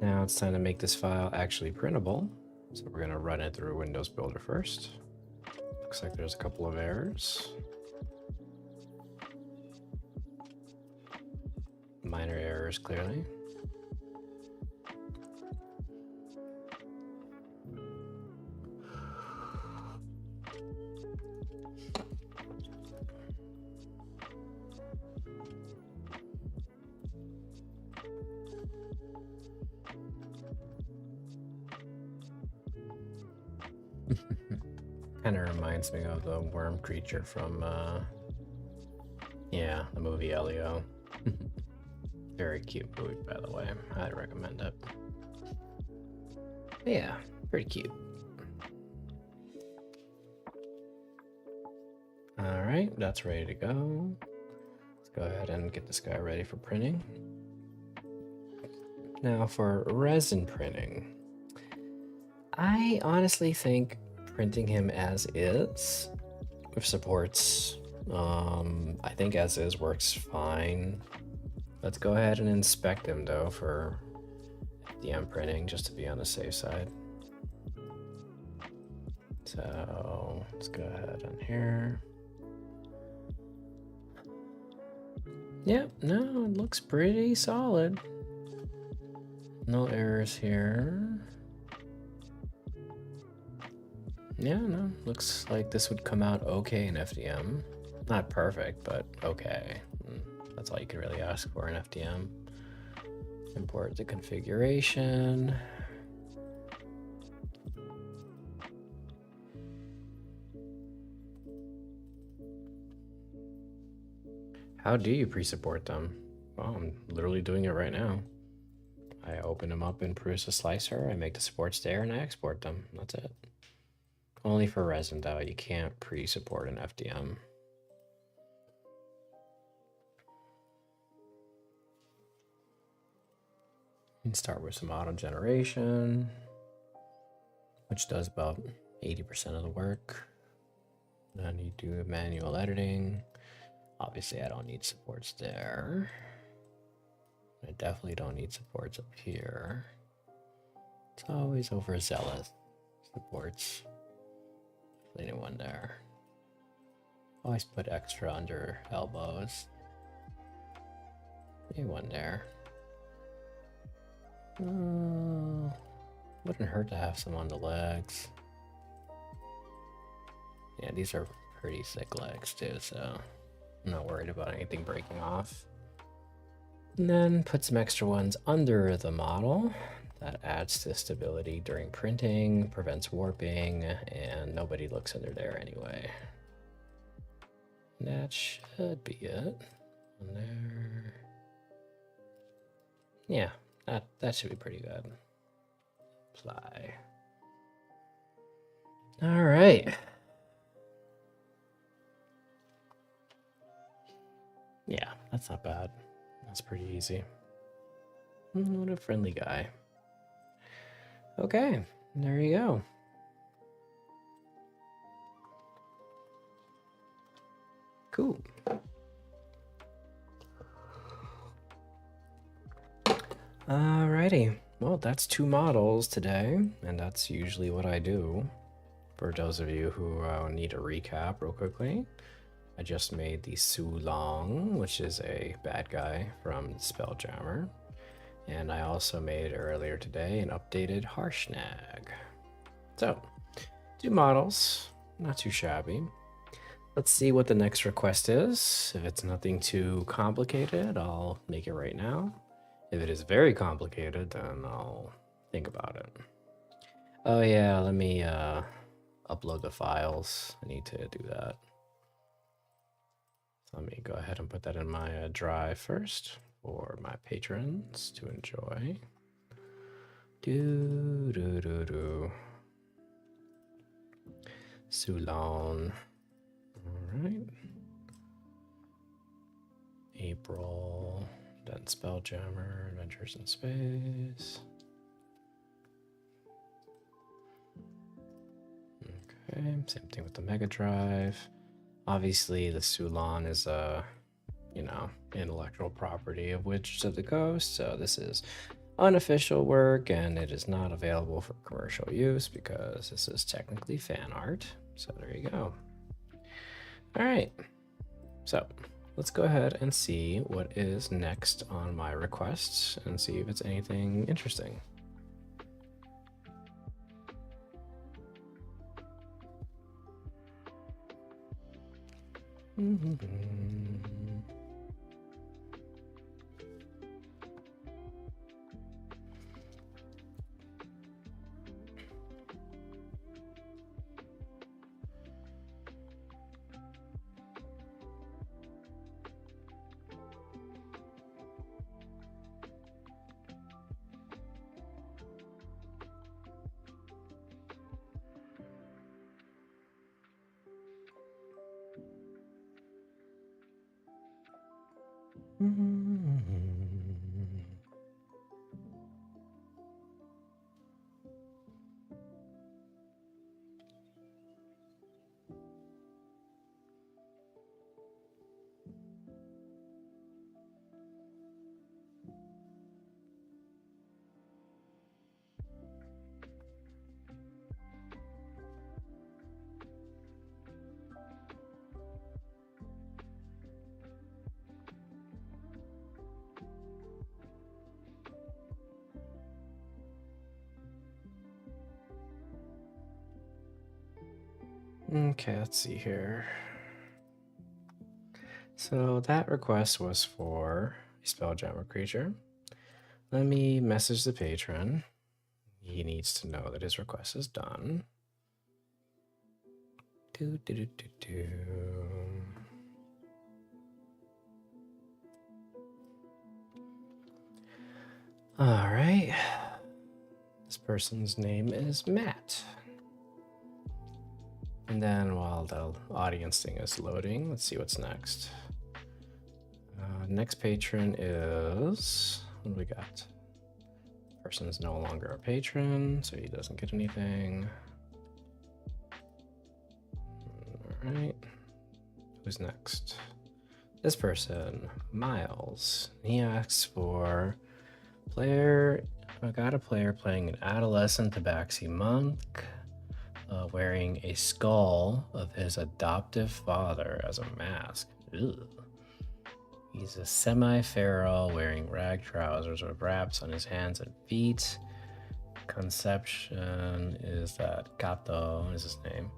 Now it's time to make this file actually printable. So we're going to run it through Windows Builder first. Looks like there's a couple of errors. Minor errors, clearly. Kind of reminds me of the worm creature from, yeah, the movie Elio. Very cute movie, by the way. I'd recommend it. But yeah, pretty cute. All right, that's ready to go. Let's go ahead and get this guy ready for printing. Now for resin printing, I honestly think printing him as is with supports, I think as is works fine. Let's go ahead and inspect him though for FDM printing just to be on the safe side. So let's go ahead on here. Yep, no, it looks pretty solid. No errors here. Yeah, no, looks like this would come out okay in FDM. Not perfect, but okay. That's all you can really ask for in FDM. Import the configuration. How do you pre-support them? Well, I'm literally doing it right now. I open them up in Prusa Slicer, I make the supports there, and I export them. That's it. Only for resin though, you can't pre-support an FDM. And start with some auto generation, which does about 80% of the work. Then you do manual editing. Obviously I don't need supports there. I definitely don't need supports up here. It's always overzealous. Supports. Anyone there. Always put extra under elbows. Anyone there. Wouldn't hurt to have some on the legs. Yeah, these are pretty thick legs too, so I'm not worried about anything breaking off. And then put some extra ones under the model. That adds to stability during printing, prevents warping, and nobody looks under there anyway. And that should be it. On there. Yeah, that should be pretty good. Apply. All right. Yeah, that's not bad. That's pretty easy. What a friendly guy. Okay, there you go. Cool. Alrighty. Well, that's 2 models today, and that's usually what I do. For those of you who need a recap real quickly, I just made the Sulong, which is a bad guy from Spelljammer. And I also made earlier today an updated Harshnag. So, 2 models, not too shabby. Let's see what the next request is. If it's nothing too complicated, I'll make it right now. If it is very complicated, then I'll think about it. Oh yeah, let me upload the files. I need to do that. So let me go ahead and put that in my drive first for my patrons to enjoy. Sulon. All right. April. Then Spelljammer, Adventures in Space. Okay, same thing with the Mega Drive. Obviously, the Sulon is you know, intellectual property of Wizards of the Coast, so this is unofficial work and it is not available for commercial use because this is technically fan art. So there you go. All right, so let's go ahead and see what is next on my requests and see if it's anything interesting. Okay, let's see here. So that request was for a Spelljammer creature. Let me message the patron. He needs to know that his request is done. All right. This person's name is Matt. And then while the audience thing is loading, let's see what's next. Next patron is, what do we got? Person's no longer a patron, so he doesn't get anything. All right. Who's next? This person, Miles. He asks for player. I got a player playing an adolescent tabaxi monk, wearing a skull of his adoptive father as a mask. Ugh. He's a semi-feral wearing rag trousers with wraps on his hands and feet. Conception is that Kato is his name.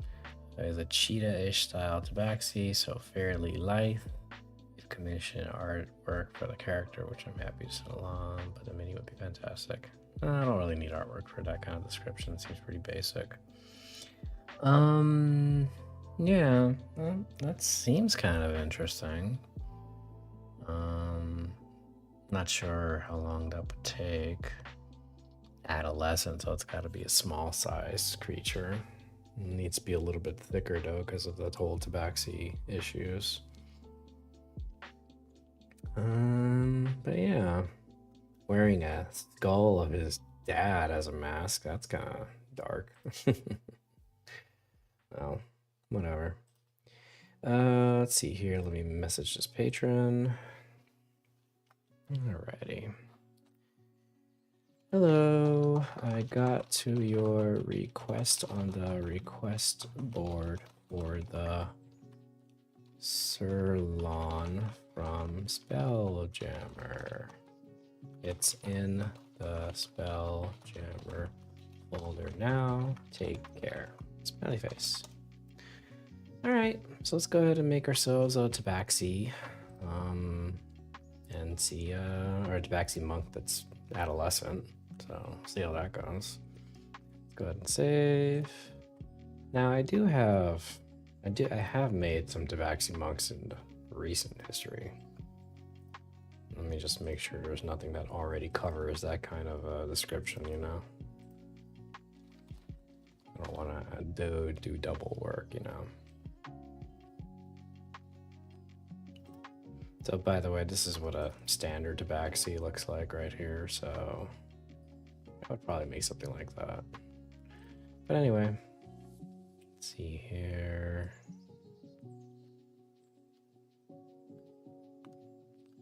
Is a cheetah-ish style tabaxi, so fairly lithe. We've commissioned artwork for the character, which I'm happy to send along, but the mini would be fantastic. I don't really need artwork for that kind of description. It seems pretty basic. Yeah, well, that seems kind of interesting. Not sure how long that would take. Adolescent, so it's got to be a small sized creature. It needs to be a little bit thicker though because of the whole tabaxi issues. But yeah, wearing a skull of his dad as a mask, that's kind of dark. Well, whatever. Let's see here. Let me message this patron. Alrighty. Hello. I got to your request on the request board for the Sirloin from Spelljammer. It's in the Spelljammer folder now. Take care. Smiley face. All right, so let's go ahead and make ourselves a tabaxi, and see, or a tabaxi monk that's adolescent. So see how that goes. Let's go ahead and save. Now I have made some tabaxi monks in recent history. Let me just make sure there's nothing that already covers that kind of a description, you know. I don't want to do double work, you know. So by the way, this is what a standard tabaxi looks like right here, so I would probably make something like that. But anyway, let's see here.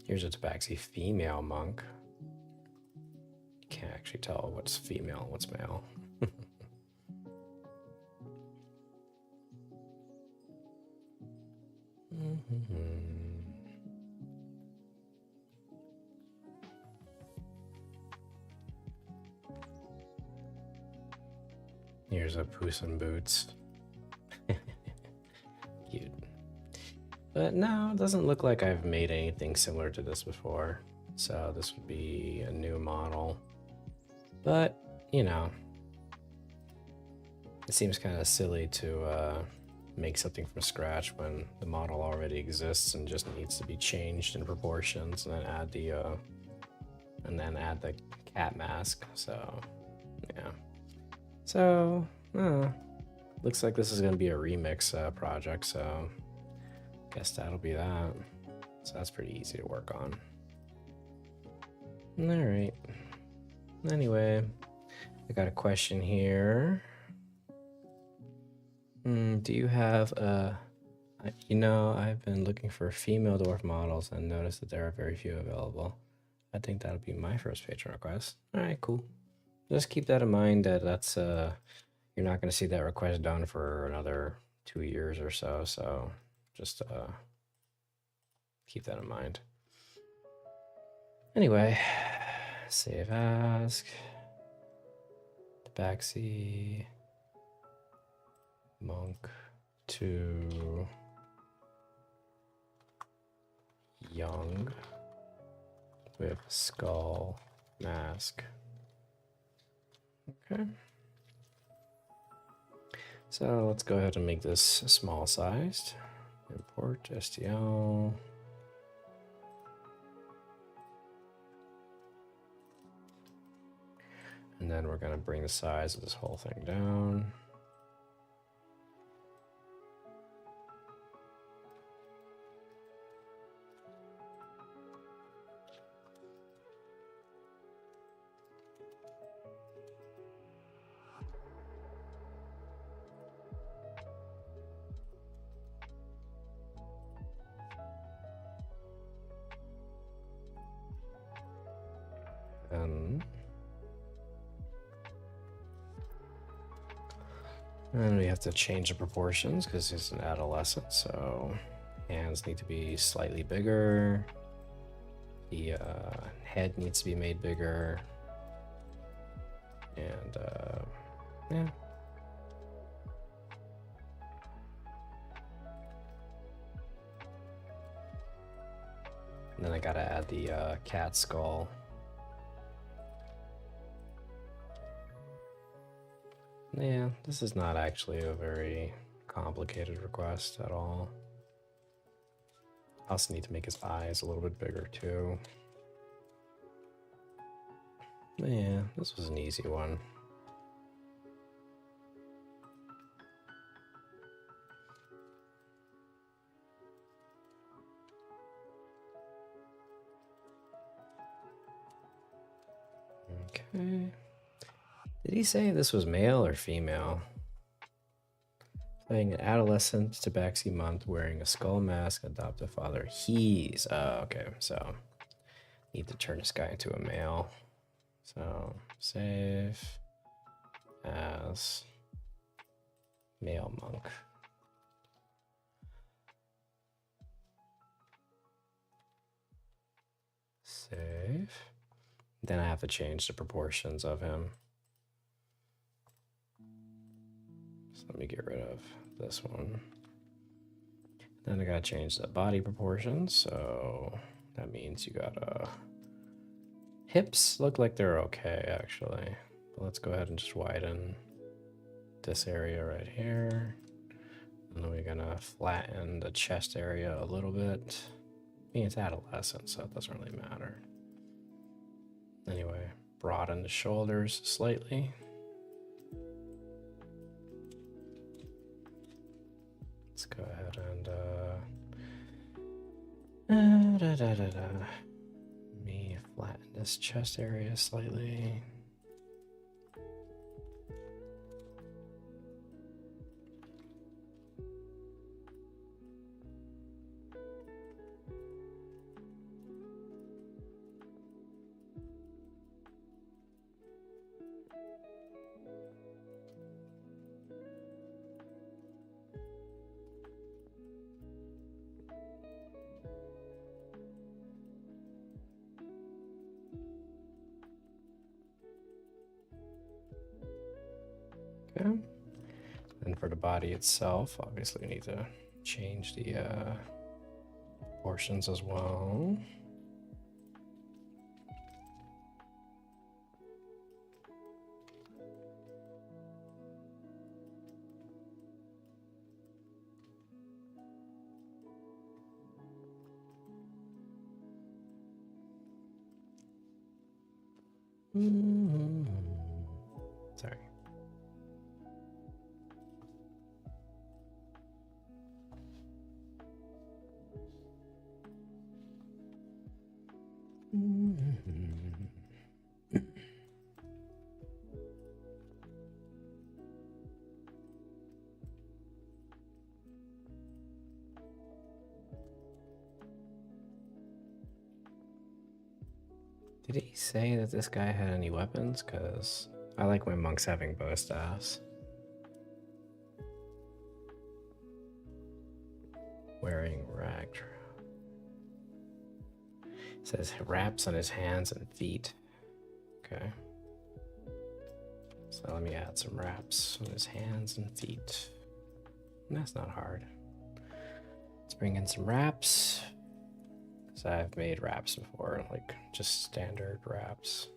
Here's a tabaxi female monk. You can't actually tell what's female and what's male. Here's a Puss in Boots. Cute. But no, it doesn't look like I've made anything similar to this before. So this would be a new model. But, you know, it seems kind of silly to make something from scratch when the model already exists and just needs to be changed in proportions, and then add the cat mask. So, yeah. So, looks like this is going to be a remix project, so guess that'll be that. So that's pretty easy to work on. All right. Anyway, I got a question here. Do you have I've been looking for female dwarf models and noticed that there are very few available. I think that'll be my first patron request. All right, cool. Just keep that in mind that that's you're not going to see that request done for another 2 years or so. So just keep that in mind. Anyway, save ask. Tabaxi. Monk to young with skull mask. Okay. So let's go ahead and make this small sized. Import STL. And then we're going to bring the size of this whole thing down. And we have to change the proportions because he's an adolescent, so hands need to be slightly bigger. The head needs to be made bigger. And yeah. And then I gotta add the cat skull. Yeah, this is not actually a very complicated request at all. I also need to make his eyes a little bit bigger too. Yeah, this was an easy one. Okay. Did he say this was male or female? Playing an adolescent tabaxi month wearing a skull mask, adoptive father. He's okay, so need to turn this guy into a male. So save as male monk. Save. Then I have to change the proportions of him. So let me get rid of this one. Then I gotta change the body proportions. So that means you gotta hips look like they're okay actually. But let's go ahead and just widen this area right here. And then we're gonna flatten the chest area a little bit. I mean, it's adolescent, so it doesn't really matter. Anyway, broaden the shoulders slightly. Let's go ahead and let me flatten this chest area slightly. Okay. And for the body itself, obviously we need to change the portions as well. Sorry. Did he say that this guy had any weapons? Because I like my monks having bow staffs. Wearing rag. It says wraps on his hands and feet. Okay. So let me add some wraps on his hands and feet. And that's not hard. Let's bring in some wraps. Because I've made wraps before, like just standard wraps.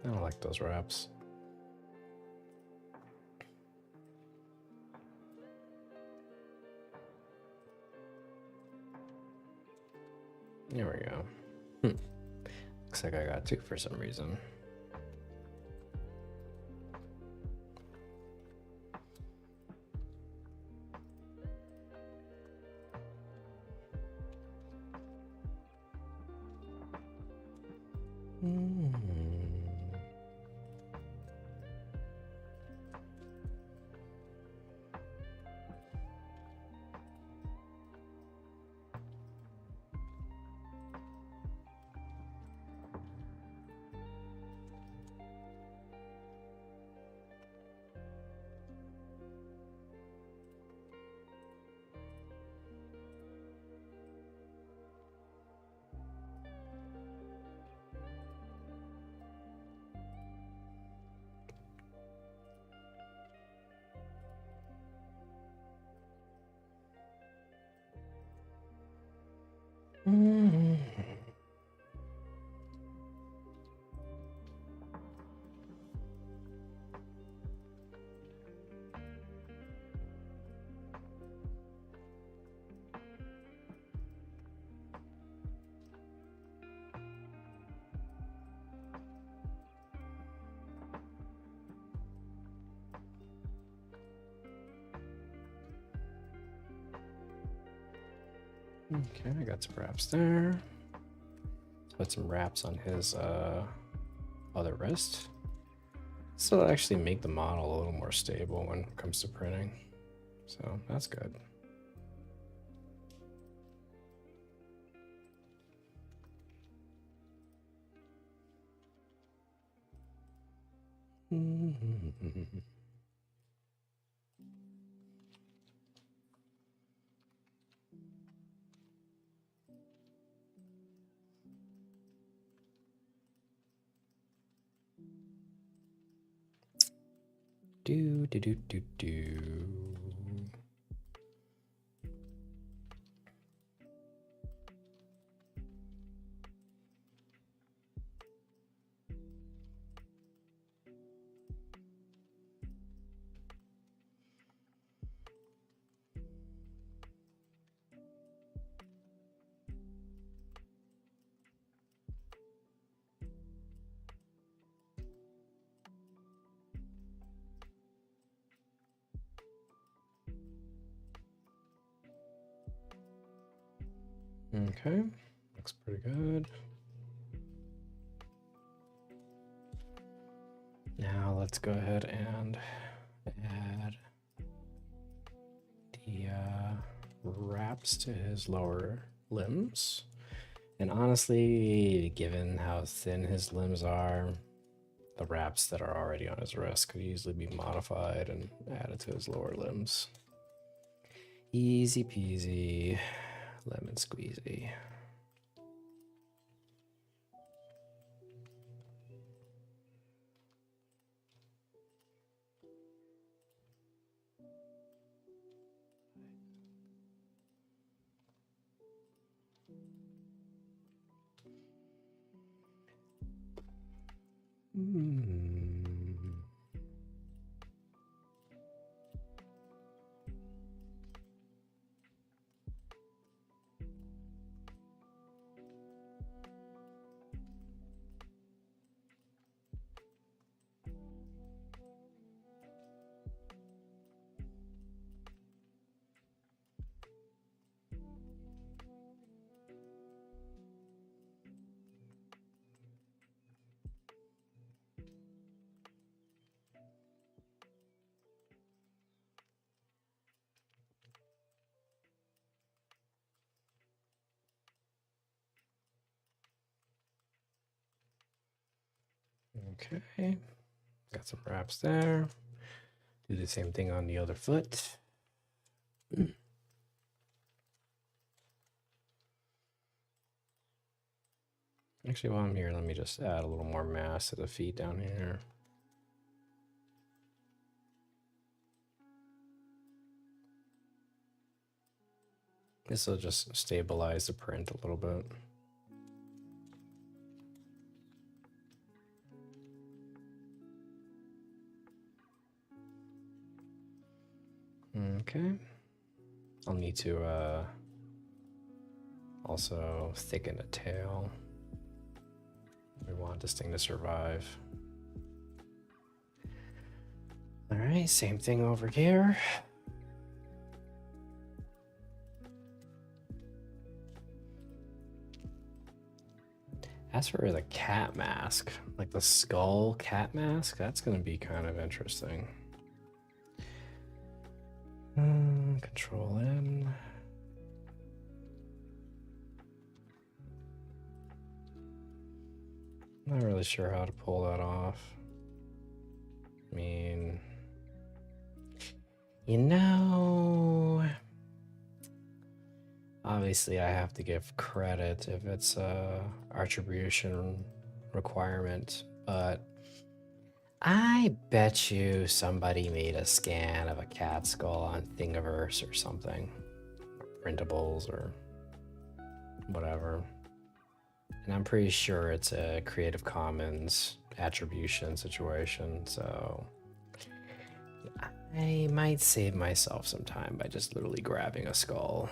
I don't like those wraps. There we go. Looks like I got two for some reason. Okay, I got some wraps there. Let's put some wraps on his other wrist. This will actually make the model a little more stable when it comes to printing. So that's good. Do do do do do. Okay, looks pretty good. Now let's go ahead and add the wraps to his lower limbs. And honestly, given how thin his limbs are, the wraps that are already on his wrist could easily be modified and added to his lower limbs. Easy peasy, lemon squeezy. Okay, got some wraps there. Do the same thing on the other foot. Actually, while I'm here, let me just add a little more mass to the feet down here. This will just stabilize the print a little bit. Okay. I'll need to also thicken the tail. We want this thing to survive. All right, same thing over here. As for the cat mask, like the skull cat mask, that's going to be kind of interesting. Control N. Not really sure how to pull that off. I mean, you know, obviously I have to give credit if it's a attribution requirement, but I bet you somebody made a scan of a cat skull on Thingiverse or something, or printables or whatever. And I'm pretty sure it's a Creative Commons attribution situation, so I might save myself some time by just literally grabbing a skull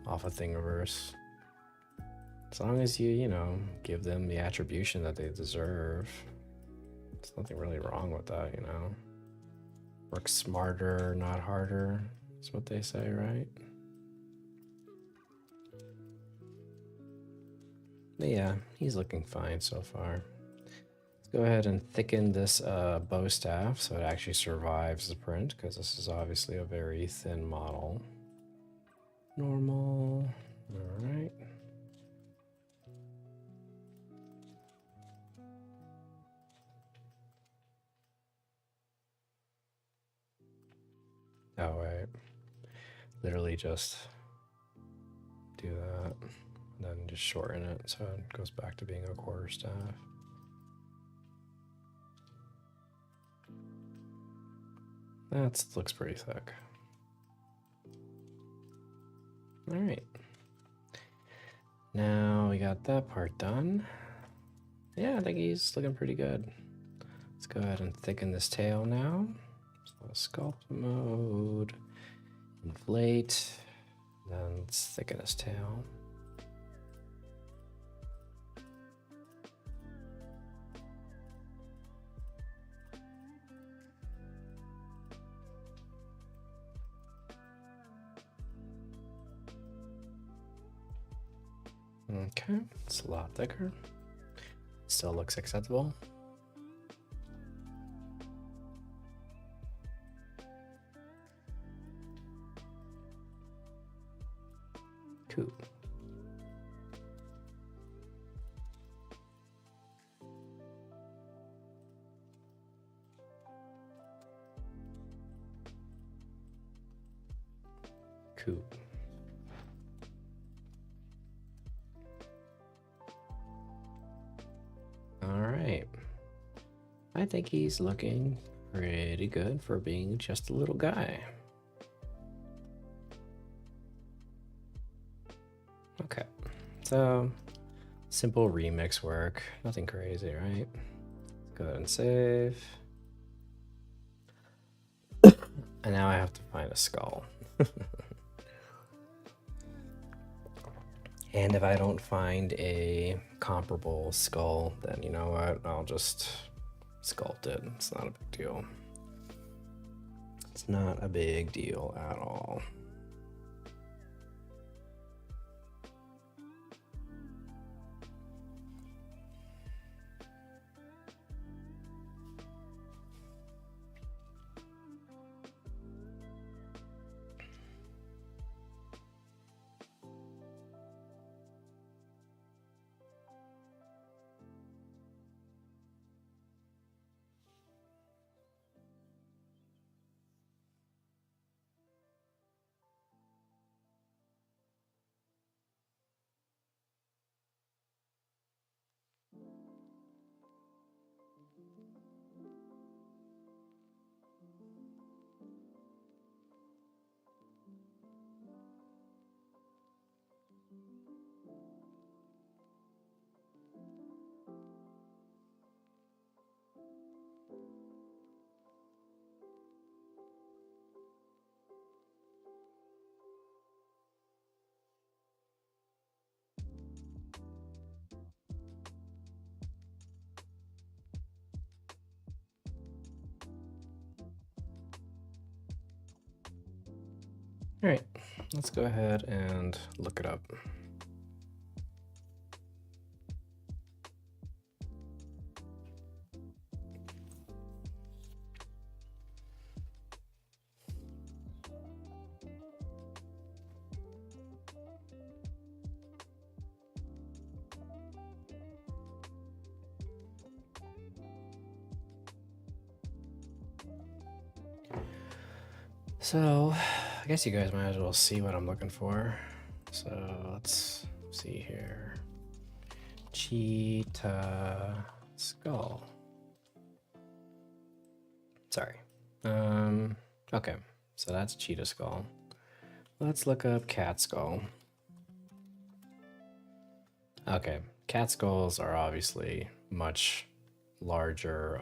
off of Thingiverse. As long as you know, give them the attribution that they deserve. There's nothing really wrong with that, you know. Work smarter, not harder, is what they say, right? But yeah, he's looking fine so far. Let's go ahead and thicken this bow staff so it actually survives the print, because this is obviously a very thin model. Normal. All right. Oh, wait. Literally just do that. And then just shorten it so it goes back to being a quarter staff. That looks pretty thick. All right. Now we got that part done. Yeah, I think he's looking pretty good. Let's go ahead and thicken this tail now. So sculpt mode, inflate, then let's thicken his tail. Okay, it's a lot thicker. Still looks acceptable. Cool. Cool. All right. I think he's looking pretty good for being just a little guy. Okay, so simple remix work, nothing crazy, right? Let's go ahead and save. And now I have to find a skull. And if I don't find a comparable skull, then you know what? I'll just sculpt it. It's not a big deal. It's not a big deal at all. All right, let's go ahead and look it up. So, I guess you guys might as well see what I'm looking for. So, let's see here. Cheetah skull. Sorry. Okay, so that's cheetah skull. Let's look up cat skull. Okay, cat skulls are obviously much larger,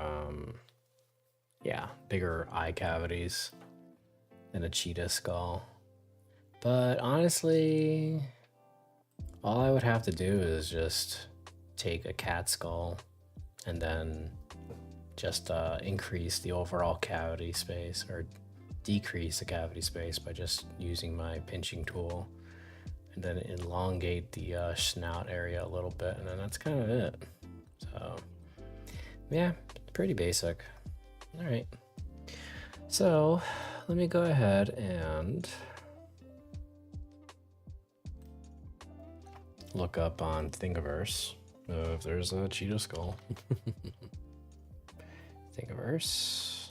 yeah, bigger eye cavities than a cheetah skull. But honestly, all I would have to do is just take a cat skull and then just increase the overall cavity space or decrease the cavity space by just using my pinching tool, and then elongate the snout area a little bit, and then that's kind of it. So yeah, pretty basic. All right, so let me go ahead and look up on Thingiverse if there's a cheetah skull. Thingiverse.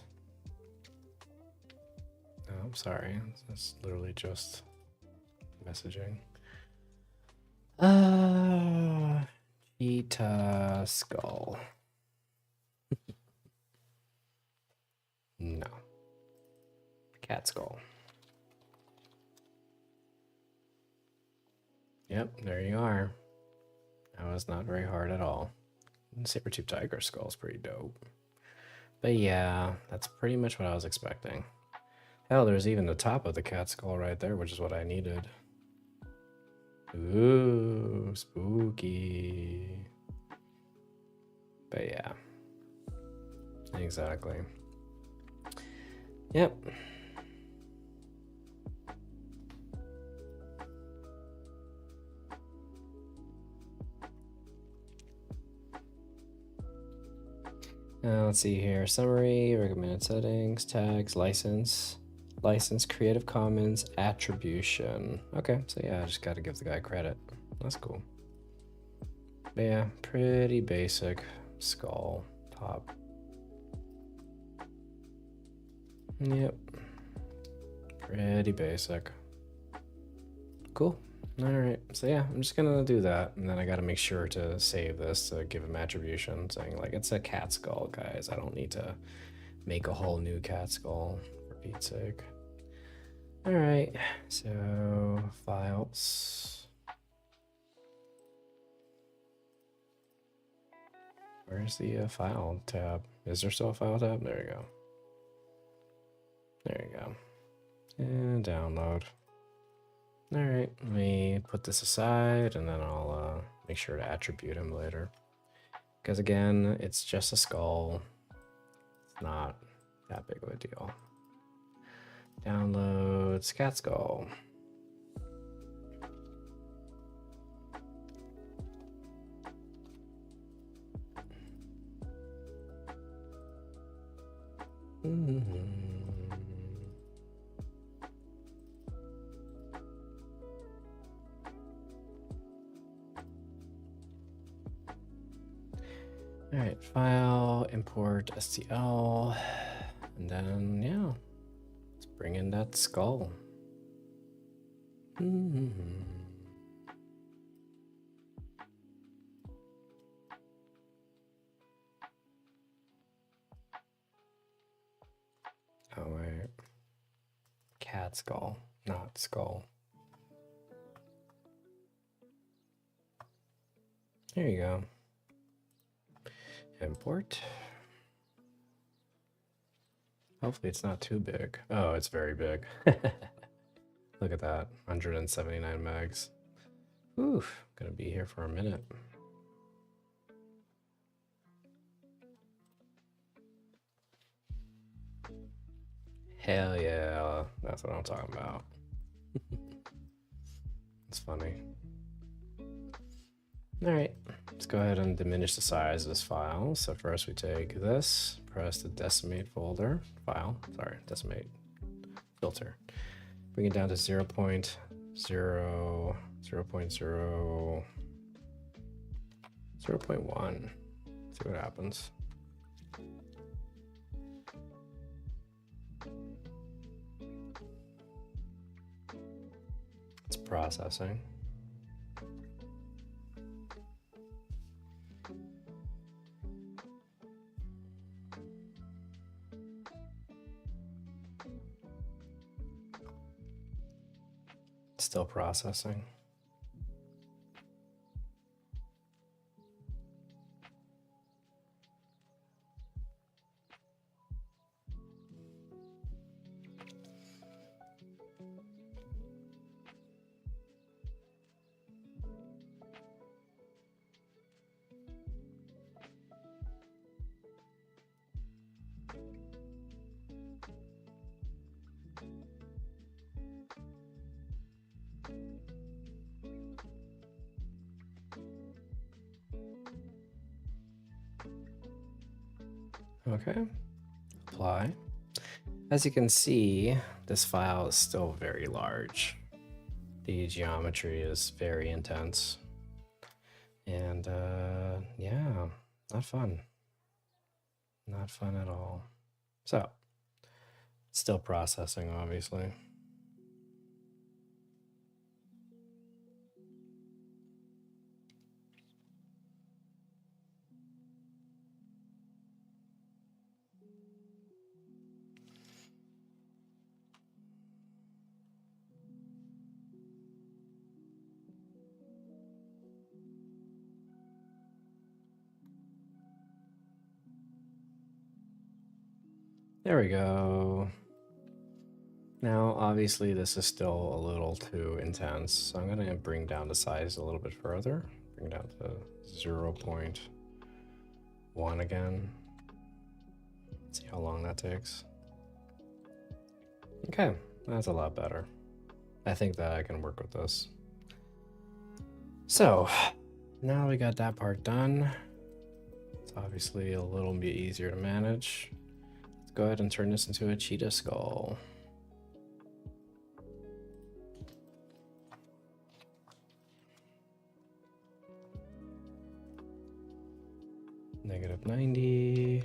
Oh, I'm sorry. That's literally just messaging. Cheetah skull. No. Cat skull. Yep, there you are. That was not very hard at all. Saber-tooth tiger skull is pretty dope. But yeah, that's pretty much what I was expecting. Hell, there's even the top of the cat skull right there, which is what I needed. Ooh, spooky. But yeah. Exactly. Yep. Let's see here. Summary, recommended settings, tags, license. License Creative Commons attribution. Okay, so yeah, I just got to give the guy credit. That's cool. But yeah, pretty basic skull top. Yep. Pretty basic. Cool. All right. So yeah, I'm just gonna do that, and then I gotta make sure to save this to give him attribution, saying like it's a cat skull, guys. I don't need to make a whole new cat skull for Pete's sake. All right. So files. Where's the file tab? Is there still a file tab? There you go. There you go. And download. All right, let me put this aside and then I'll make sure to attribute him later. Because again, it's just a skull. It's not that big of a deal. Download Scat Skull. All right, file, import STL, and then, yeah, let's bring in that skull. Oh, wait. Cat skull, not skull. There you go. Import. Hopefully it's not too big. Oh, it's very big. Look at that, 179 megs. Oof, gonna be here for a minute. Hell yeah, that's what I'm talking about. It's funny. All right, let's go ahead and diminish the size of this file. So first we take this, press the decimate folder, decimate filter. Bring it down to 0.0, 0.1. See what happens. It's processing. Still processing. Okay, apply. As you can see, this file is still very large. The geometry is very intense. And yeah, not fun. Not fun at all. So, still processing, obviously. There we go. Now, obviously, this is still a little too intense, so I'm going to bring down the size a little bit further. Bring down to 0.1 again. See how long that takes. Okay, that's a lot better. I think that I can work with this. So, now we got that part done. It's obviously a little bit easier to manage. Let's go ahead and turn this into a cheetah skull. -90.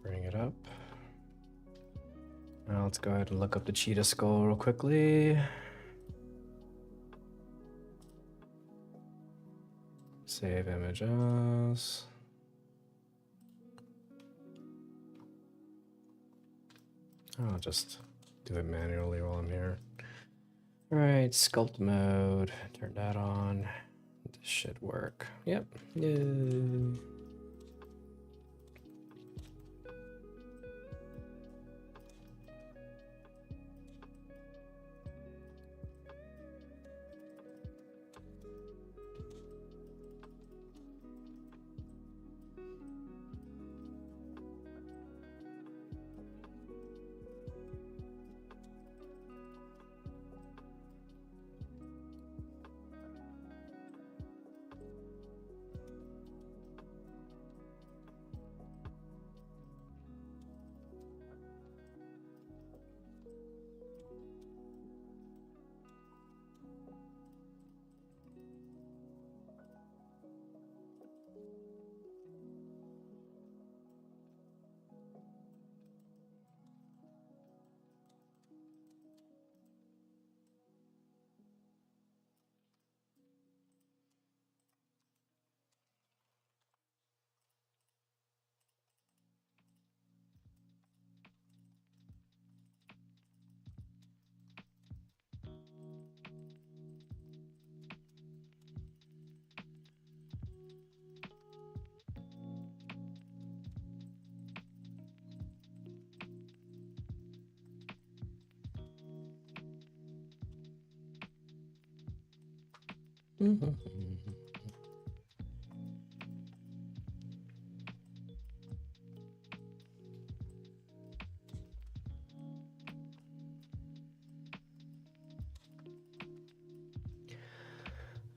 Bring it up. Now let's go ahead and look up the cheetah skull real quickly. Save images. I'll just do it manually while I'm here. All right, sculpt mode. Turn that on. This should work. Yep. Yay.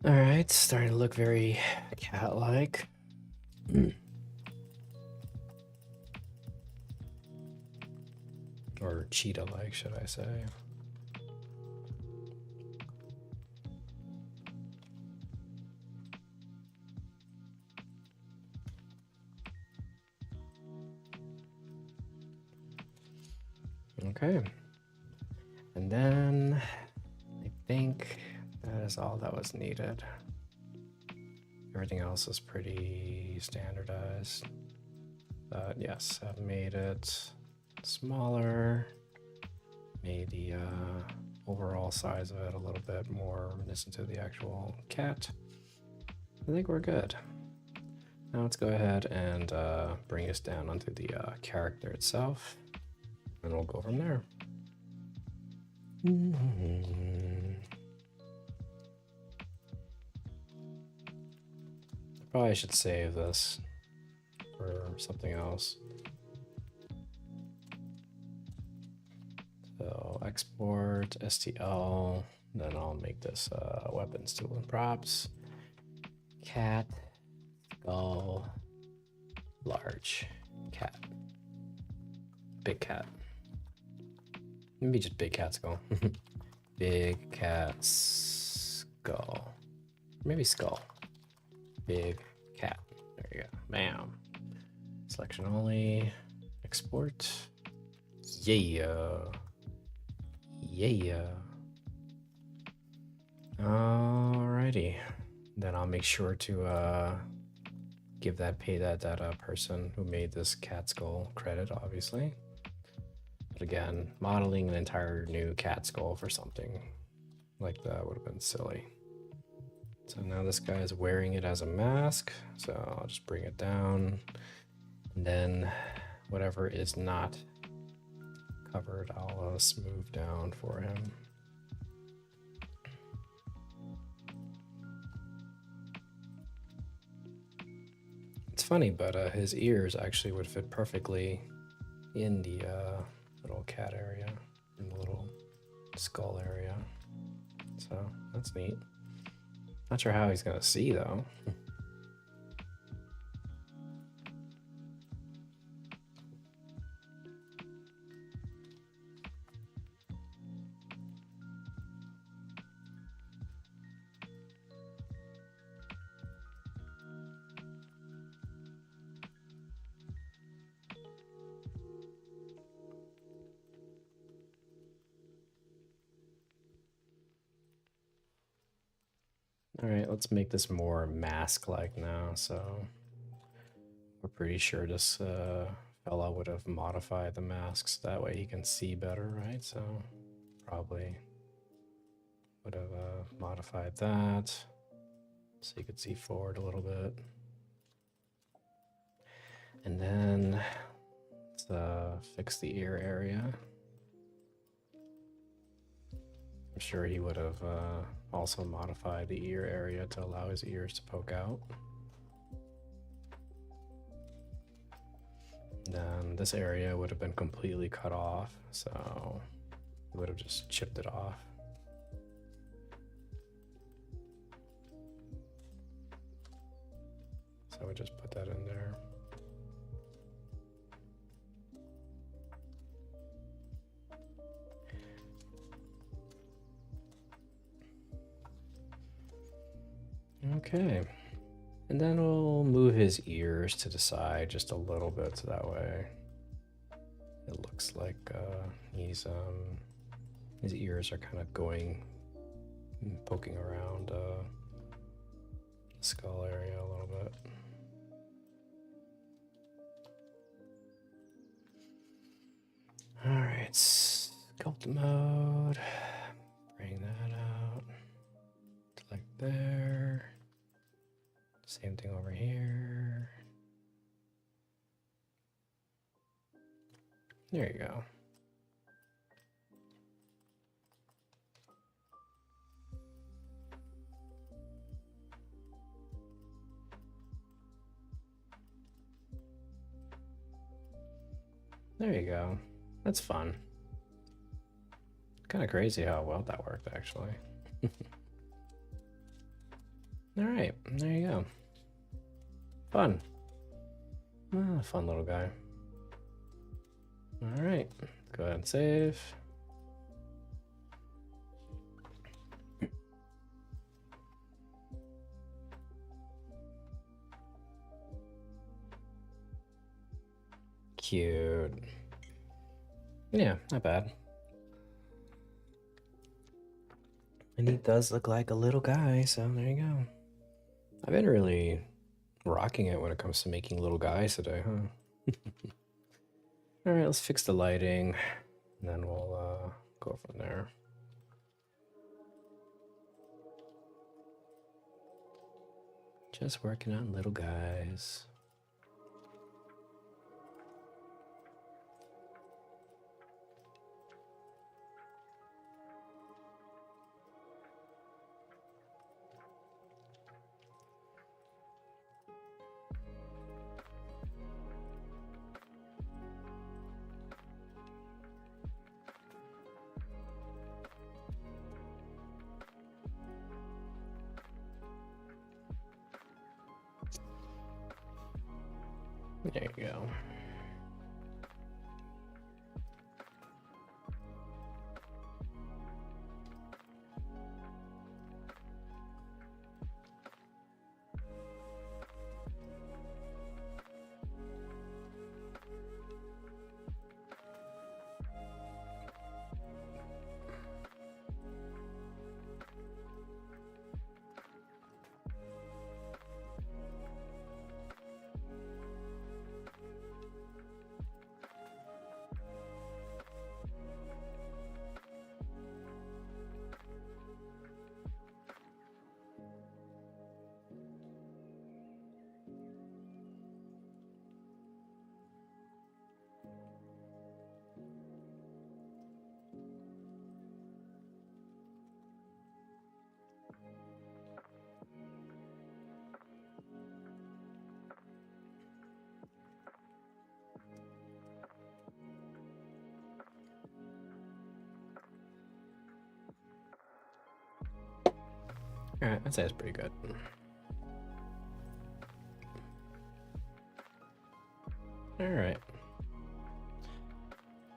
All right, starting to look very cat-like. Or cheetah-like, should I say. Okay. And then I think that is all that was needed. Everything else is pretty standardized. But yes, I've made it smaller, made the overall size of it a little bit more reminiscent to the actual cat. I think we're good. Now let's go ahead and bring us down onto the character itself, and we'll go from there. Probably should save this for something else. So export STL, then I'll make this weapons, tool, and props. Cat, skull, large cat, big cat. Maybe just big cat skull. Big cat skull. Maybe skull. Big cat. There you go. Bam. Selection only. Export. Yeah. Yeah. Alrighty. Then I'll make sure to pay that person who made this cat skull credit, obviously. But again, modeling an entire new cat skull for something like that would have been silly. So now this guy is wearing it as a mask, so I'll just bring it down. And then whatever is not covered, I'll smooth down for him. It's funny, but his ears actually would fit perfectly in the little cat area, in the little skull area. So that's neat. Not sure how he's gonna see though. All right, let's make this more mask-like now. So we're pretty sure this fella would have modified the masks that way he can see better, right? So probably would have modified that so you could see forward a little bit. And then let's fix the ear area. I'm sure he would have also modified the ear area to allow his ears to poke out. Then this area would have been completely cut off, so he would have just chipped it off. So I would just put that in there. Okay, and then we'll move his ears to the side just a little bit so that way it looks like his ears are kind of poking around the skull area a little bit. All right, sculpt mode, bring that out to like there. Same thing over here. There you go. There you go. That's fun. Kind of crazy how well that worked, actually. All right, there you go. Fun. Fun little guy. All right, go ahead and save. Cute. Yeah, not bad. And he does look like a little guy, so there you go. I've been really rocking it when it comes to making little guys today, huh? All right, let's fix the lighting, and then we'll go from there. Just working on little guys. There you go. All right, I'd say it's pretty good. All right.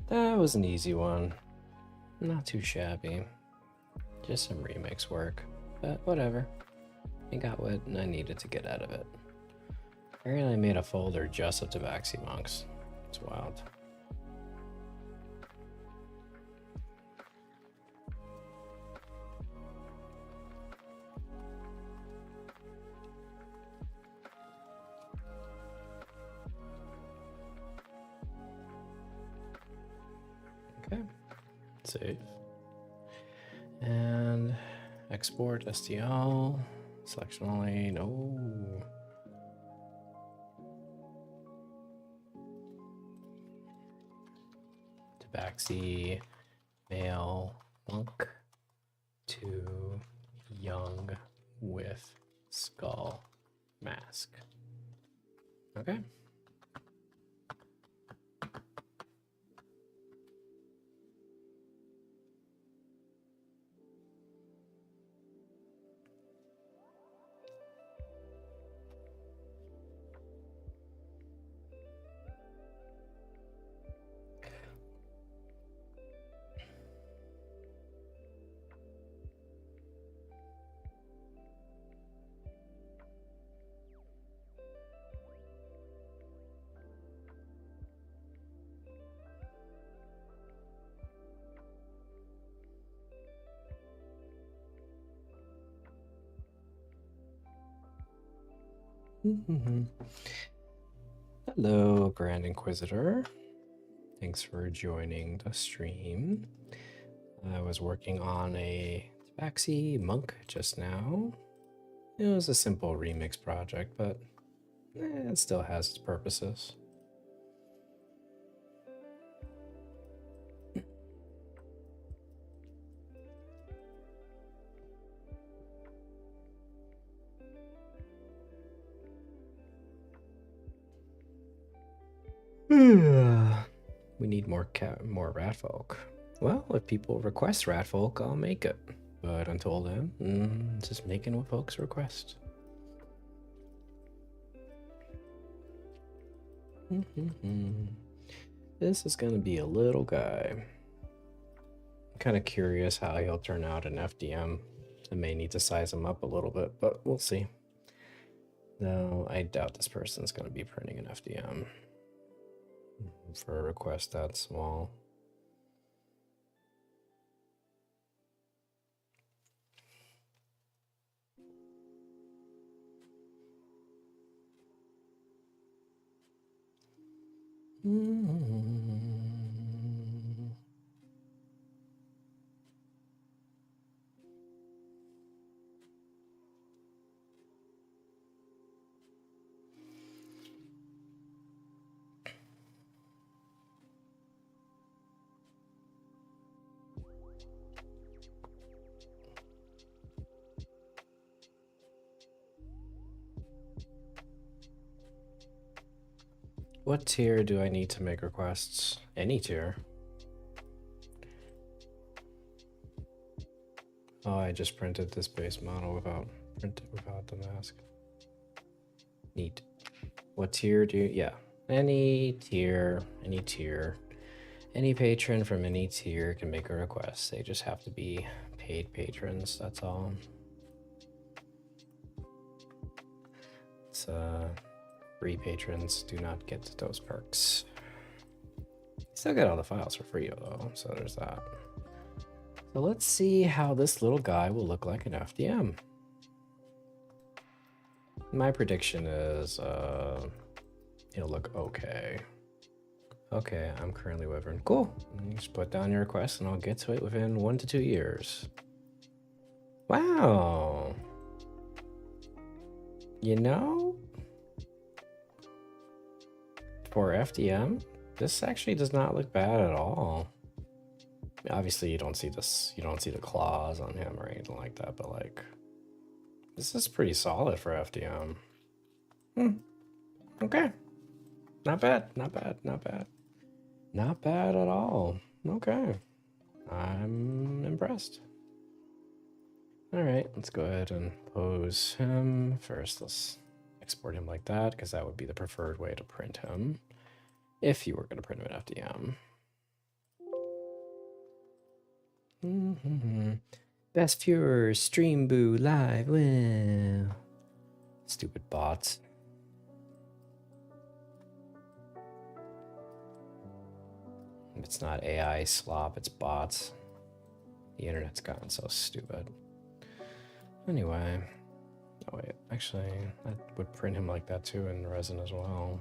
That was an easy one. Not too shabby. Just some remix work, but whatever. I got what I needed to get out of it. I really made a folder just of Tabaxi monks. It's wild. Save. And export STL. Selection only. No. Tabaxi, male, monk, to young with skull mask. Okay. Hello, Grand Inquisitor. Thanks for joining the stream. I was working on a Tabaxi monk just now. It was a simple remix project, but it still has its purposes. We need more rat folk. Well, if people request rat folk, I'll make it. But until then, just making what folks request. This is gonna be a little guy. I'm kind of curious how he'll turn out in FDM. I may need to size him up a little bit, but we'll see. No, I doubt this person's gonna be printing an FDM for a request that small. What tier do I need to make requests? Any tier. Oh, I just printed this base model without the mask. Neat. What tier do you, yeah. Any tier. Any patron from any tier can make a request. They just have to be paid patrons, that's all. It's free patrons do not get those perks. Still get all the files for free though, so there's that. So let's see how this little guy will look like in FDM. My prediction is it'll look okay. Okay, I'm currently Wyvern. Cool. You just put down your request and I'll get to it within 1 to 2 years. Wow. You know, for FDM, this actually does not look bad at all. Obviously, you don't see this, you don't see the claws on him or anything like that, but like, this is pretty solid for FDM. Okay. Not bad, not bad, not bad. Not bad at all. Okay. I'm impressed. All right, let's go ahead and pose him. First, let's export him like that, because that would be the preferred way to print him if you were going to print him in FDM. Best Fuhrer, Stream Boo, Live, wow. Stupid bots. It's not AI slop, it's bots. The internet's gotten so stupid. Anyway, oh wait, actually, I would print him like that too in resin as well.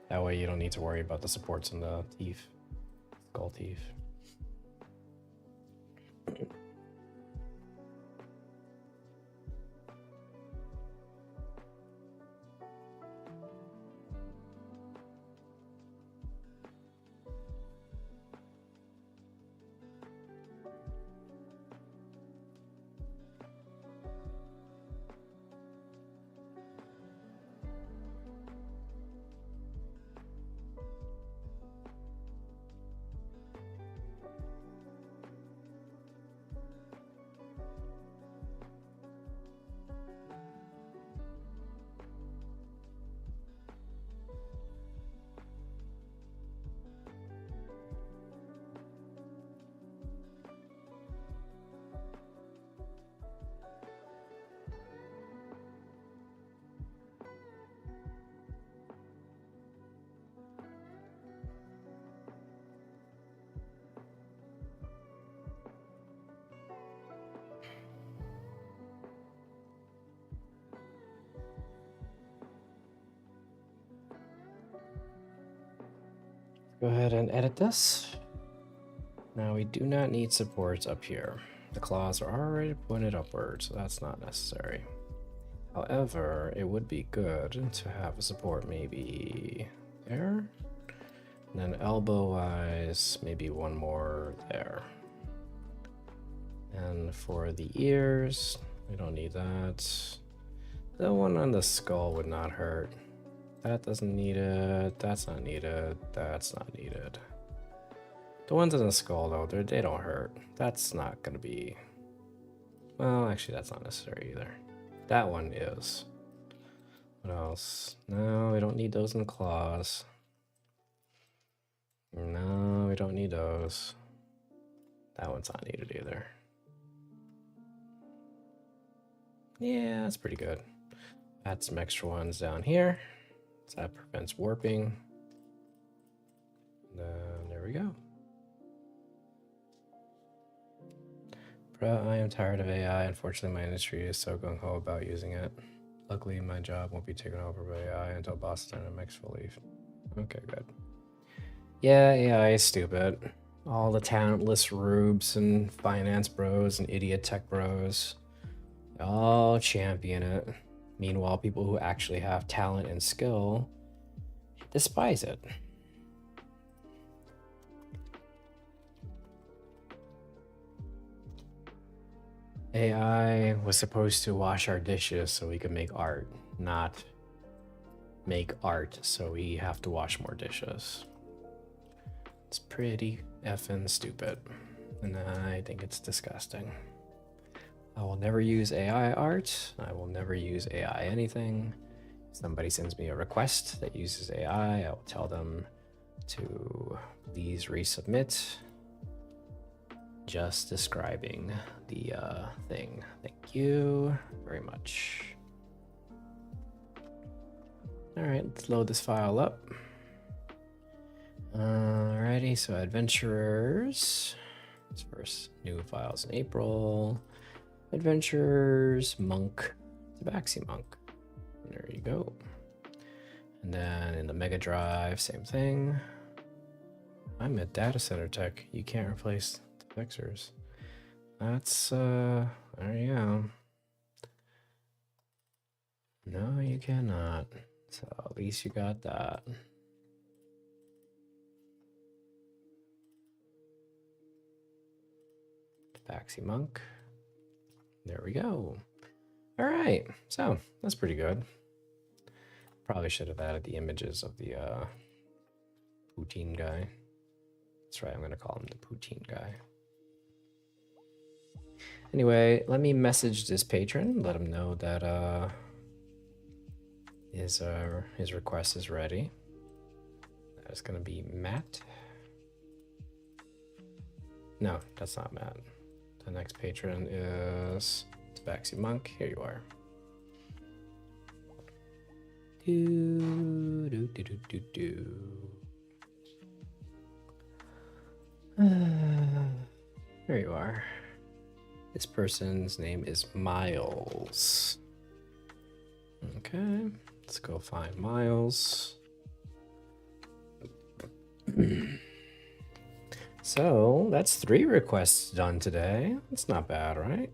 That way you don't need to worry about the supports and the teeth, skull teeth. Go ahead and edit this. Now we do not need supports up here. The claws are already pointed upward, so that's not necessary. However, it would be good to have a support maybe there. And then elbow-wise, maybe one more there. And for the ears, we don't need that. The one on the skull would not hurt. That doesn't need it. That's not needed. That's not needed. The ones in the skull, though, they don't hurt. That's not going to be... Well, actually, that's not necessary either. That one is. What else? No, we don't need those in the claws. No, we don't need those. That one's not needed either. Yeah, that's pretty good. Add some extra ones down here. So that prevents warping. And then there we go. I am tired of AI. Unfortunately, my industry is so gung-ho about using it. Luckily, my job won't be taken over by AI until Boston Dynamics fully. Okay, good. Yeah, AI is stupid. All the talentless rubes and finance bros and idiot tech bros, they all champion it. Meanwhile, people who actually have talent and skill despise it. AI was supposed to wash our dishes so we could make art, not make art so we have to wash more dishes. It's pretty effing stupid, and I think it's disgusting. I will never use AI art. I will never use AI anything. If somebody sends me a request that uses AI, I will tell them to please resubmit. Just describing the thing. Thank you very much. All right, let's load this file up. Alrighty, so adventurers. Let's first new files in April. Adventurers, monk, tabaxi monk. There you go. And then in the Mega Drive, same thing. I'm a data center tech. You can't replace fixers. That's there you go. No, you cannot. So at least you got that. Tabaxi monk. There we go. All right, so that's pretty good. Probably should have added the images of the poutine guy. That's right, I'm gonna call him the poutine guy. Anyway, let me message this patron, let him know that his request is ready. That's gonna be Matt. No, that's not Matt. The next patron is Tabaxi Monk. Here you are. There you are. This person's name is Miles. Okay, let's go find Miles. So that's 3 requests done today. That's not bad, right?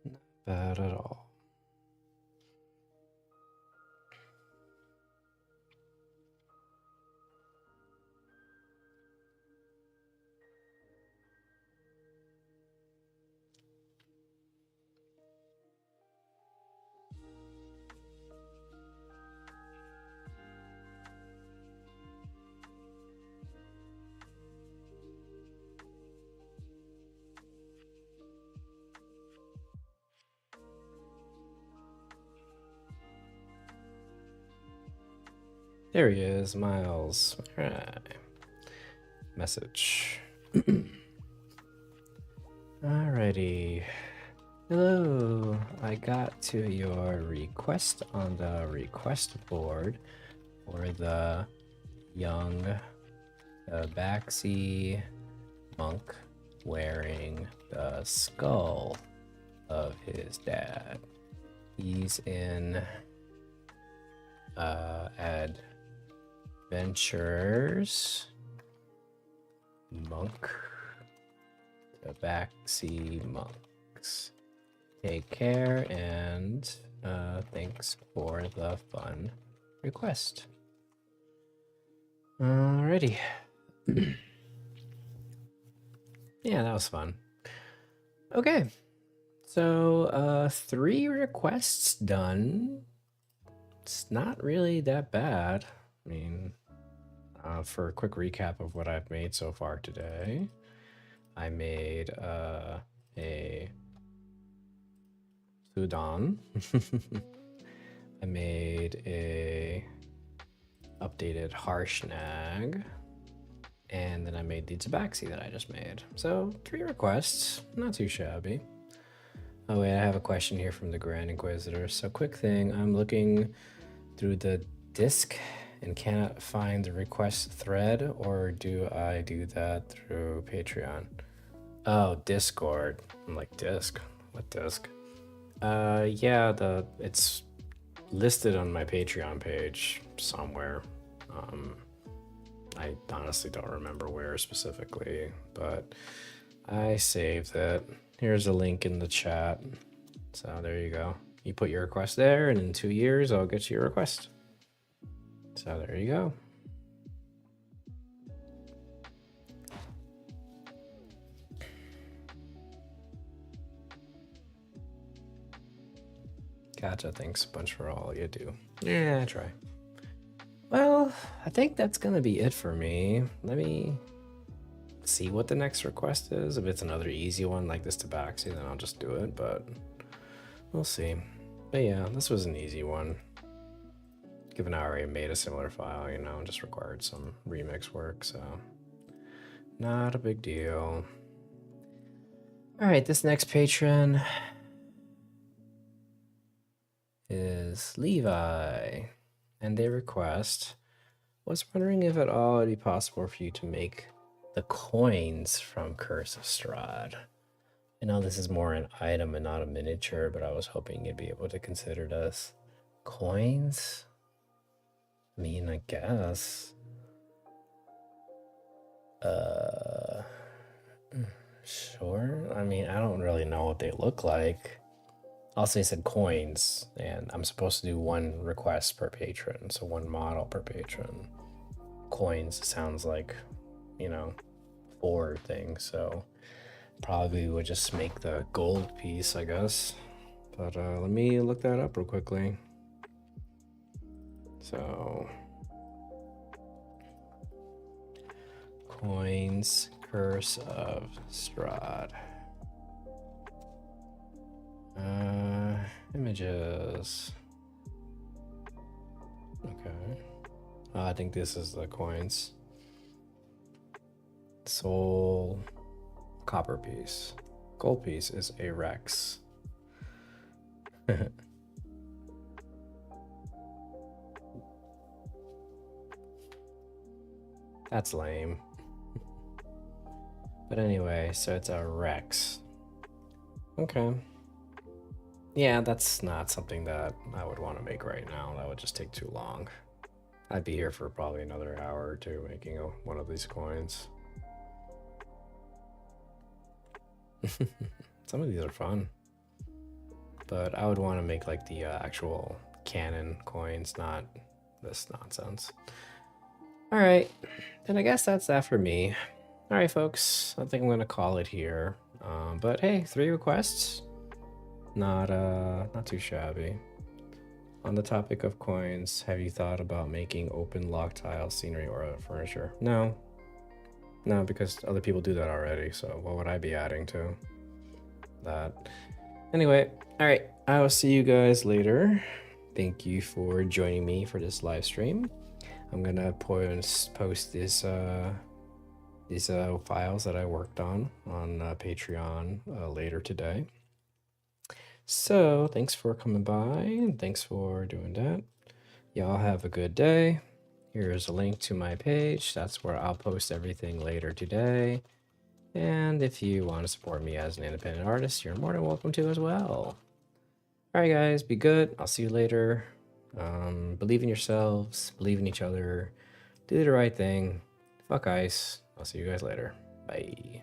Not bad at all. There he is, Miles. All right. Message. Alrighty. Hello. I got to your request on the request board for the young Baxi monk wearing the skull of his dad. He's in Adventures Monk. Tabaxi Monks. Take care and thanks for the fun request. Alrighty. Yeah, that was fun. Okay. So 3 requests done. It's not really that bad. I mean, for a quick recap of what I've made so far today, I made a Sudan. I made a updated Harshnag, and then I made the Tabaxi that I just made. So 3 requests, not too shabby. Oh wait, I have a question here from the Grand Inquisitor. So quick thing, I'm looking through the disc and cannot find the request thread, or do I do that through Patreon? Oh, Discord. I'm like, disc? What disc? Yeah, it's listed on my Patreon page somewhere. I honestly don't remember where specifically, but I saved it. Here's a link in the chat. So there you go. You put your request there, and in 2 years, I'll get you your request. So there you go. Gotcha. Thanks a bunch for all you do. Yeah, I try. Well, I think that's gonna be it for me. Let me see what the next request is. If it's another easy one like this Tabaxi, then I'll just do it, but we'll see. But yeah, this was an easy one. Given I already made a similar file, you know, just required some remix work, so not a big deal. All right, this next patron is Levi, and they request, was wondering if at all it'd be possible for you to make the coins from Curse of Strahd. I know this is more an item and not a miniature, but I was hoping you'd be able to consider this. Coins? I mean, I guess. Sure. I mean, I don't really know what they look like. Also, he said coins, and I'm supposed to do 1 request per patron, so 1 model per patron. Coins sounds like, you know, 4 things, so probably would just make the gold piece, I guess. But let me look that up real quickly. So, coins, Curse of Strahd. Images. Okay. I think this is the coins. Soul, copper piece. Gold piece is a Rex. That's lame. But anyway, so it's a Rex. Okay. Yeah, that's not something that I would want to make right now. That would just take too long. I'd be here for probably another hour or 2 making one of these coins. Some of these are fun. But I would want to make like the actual canon coins, not this nonsense. Alright, and I guess that's that for me. Alright folks, I think I'm gonna call it here. But hey, 3 requests. Not too shabby. On the topic of coins, have you thought about making open lock tile scenery or furniture? No. No, because other people do that already, so what would I be adding to that? Anyway, alright, I will see you guys later. Thank you for joining me for this live stream. I'm gonna post this these files that I worked on Patreon later today. So thanks for coming by and thanks for doing that. Y'all have a good day. Here's a link to my page. That's where I'll post everything later today. And if you want to support me as an independent artist, you're more than welcome to as well. All right, guys, be good. I'll see you later. Believe in yourselves, believe in each other, do the right thing. Fuck ice. I'll see you guys later. Bye.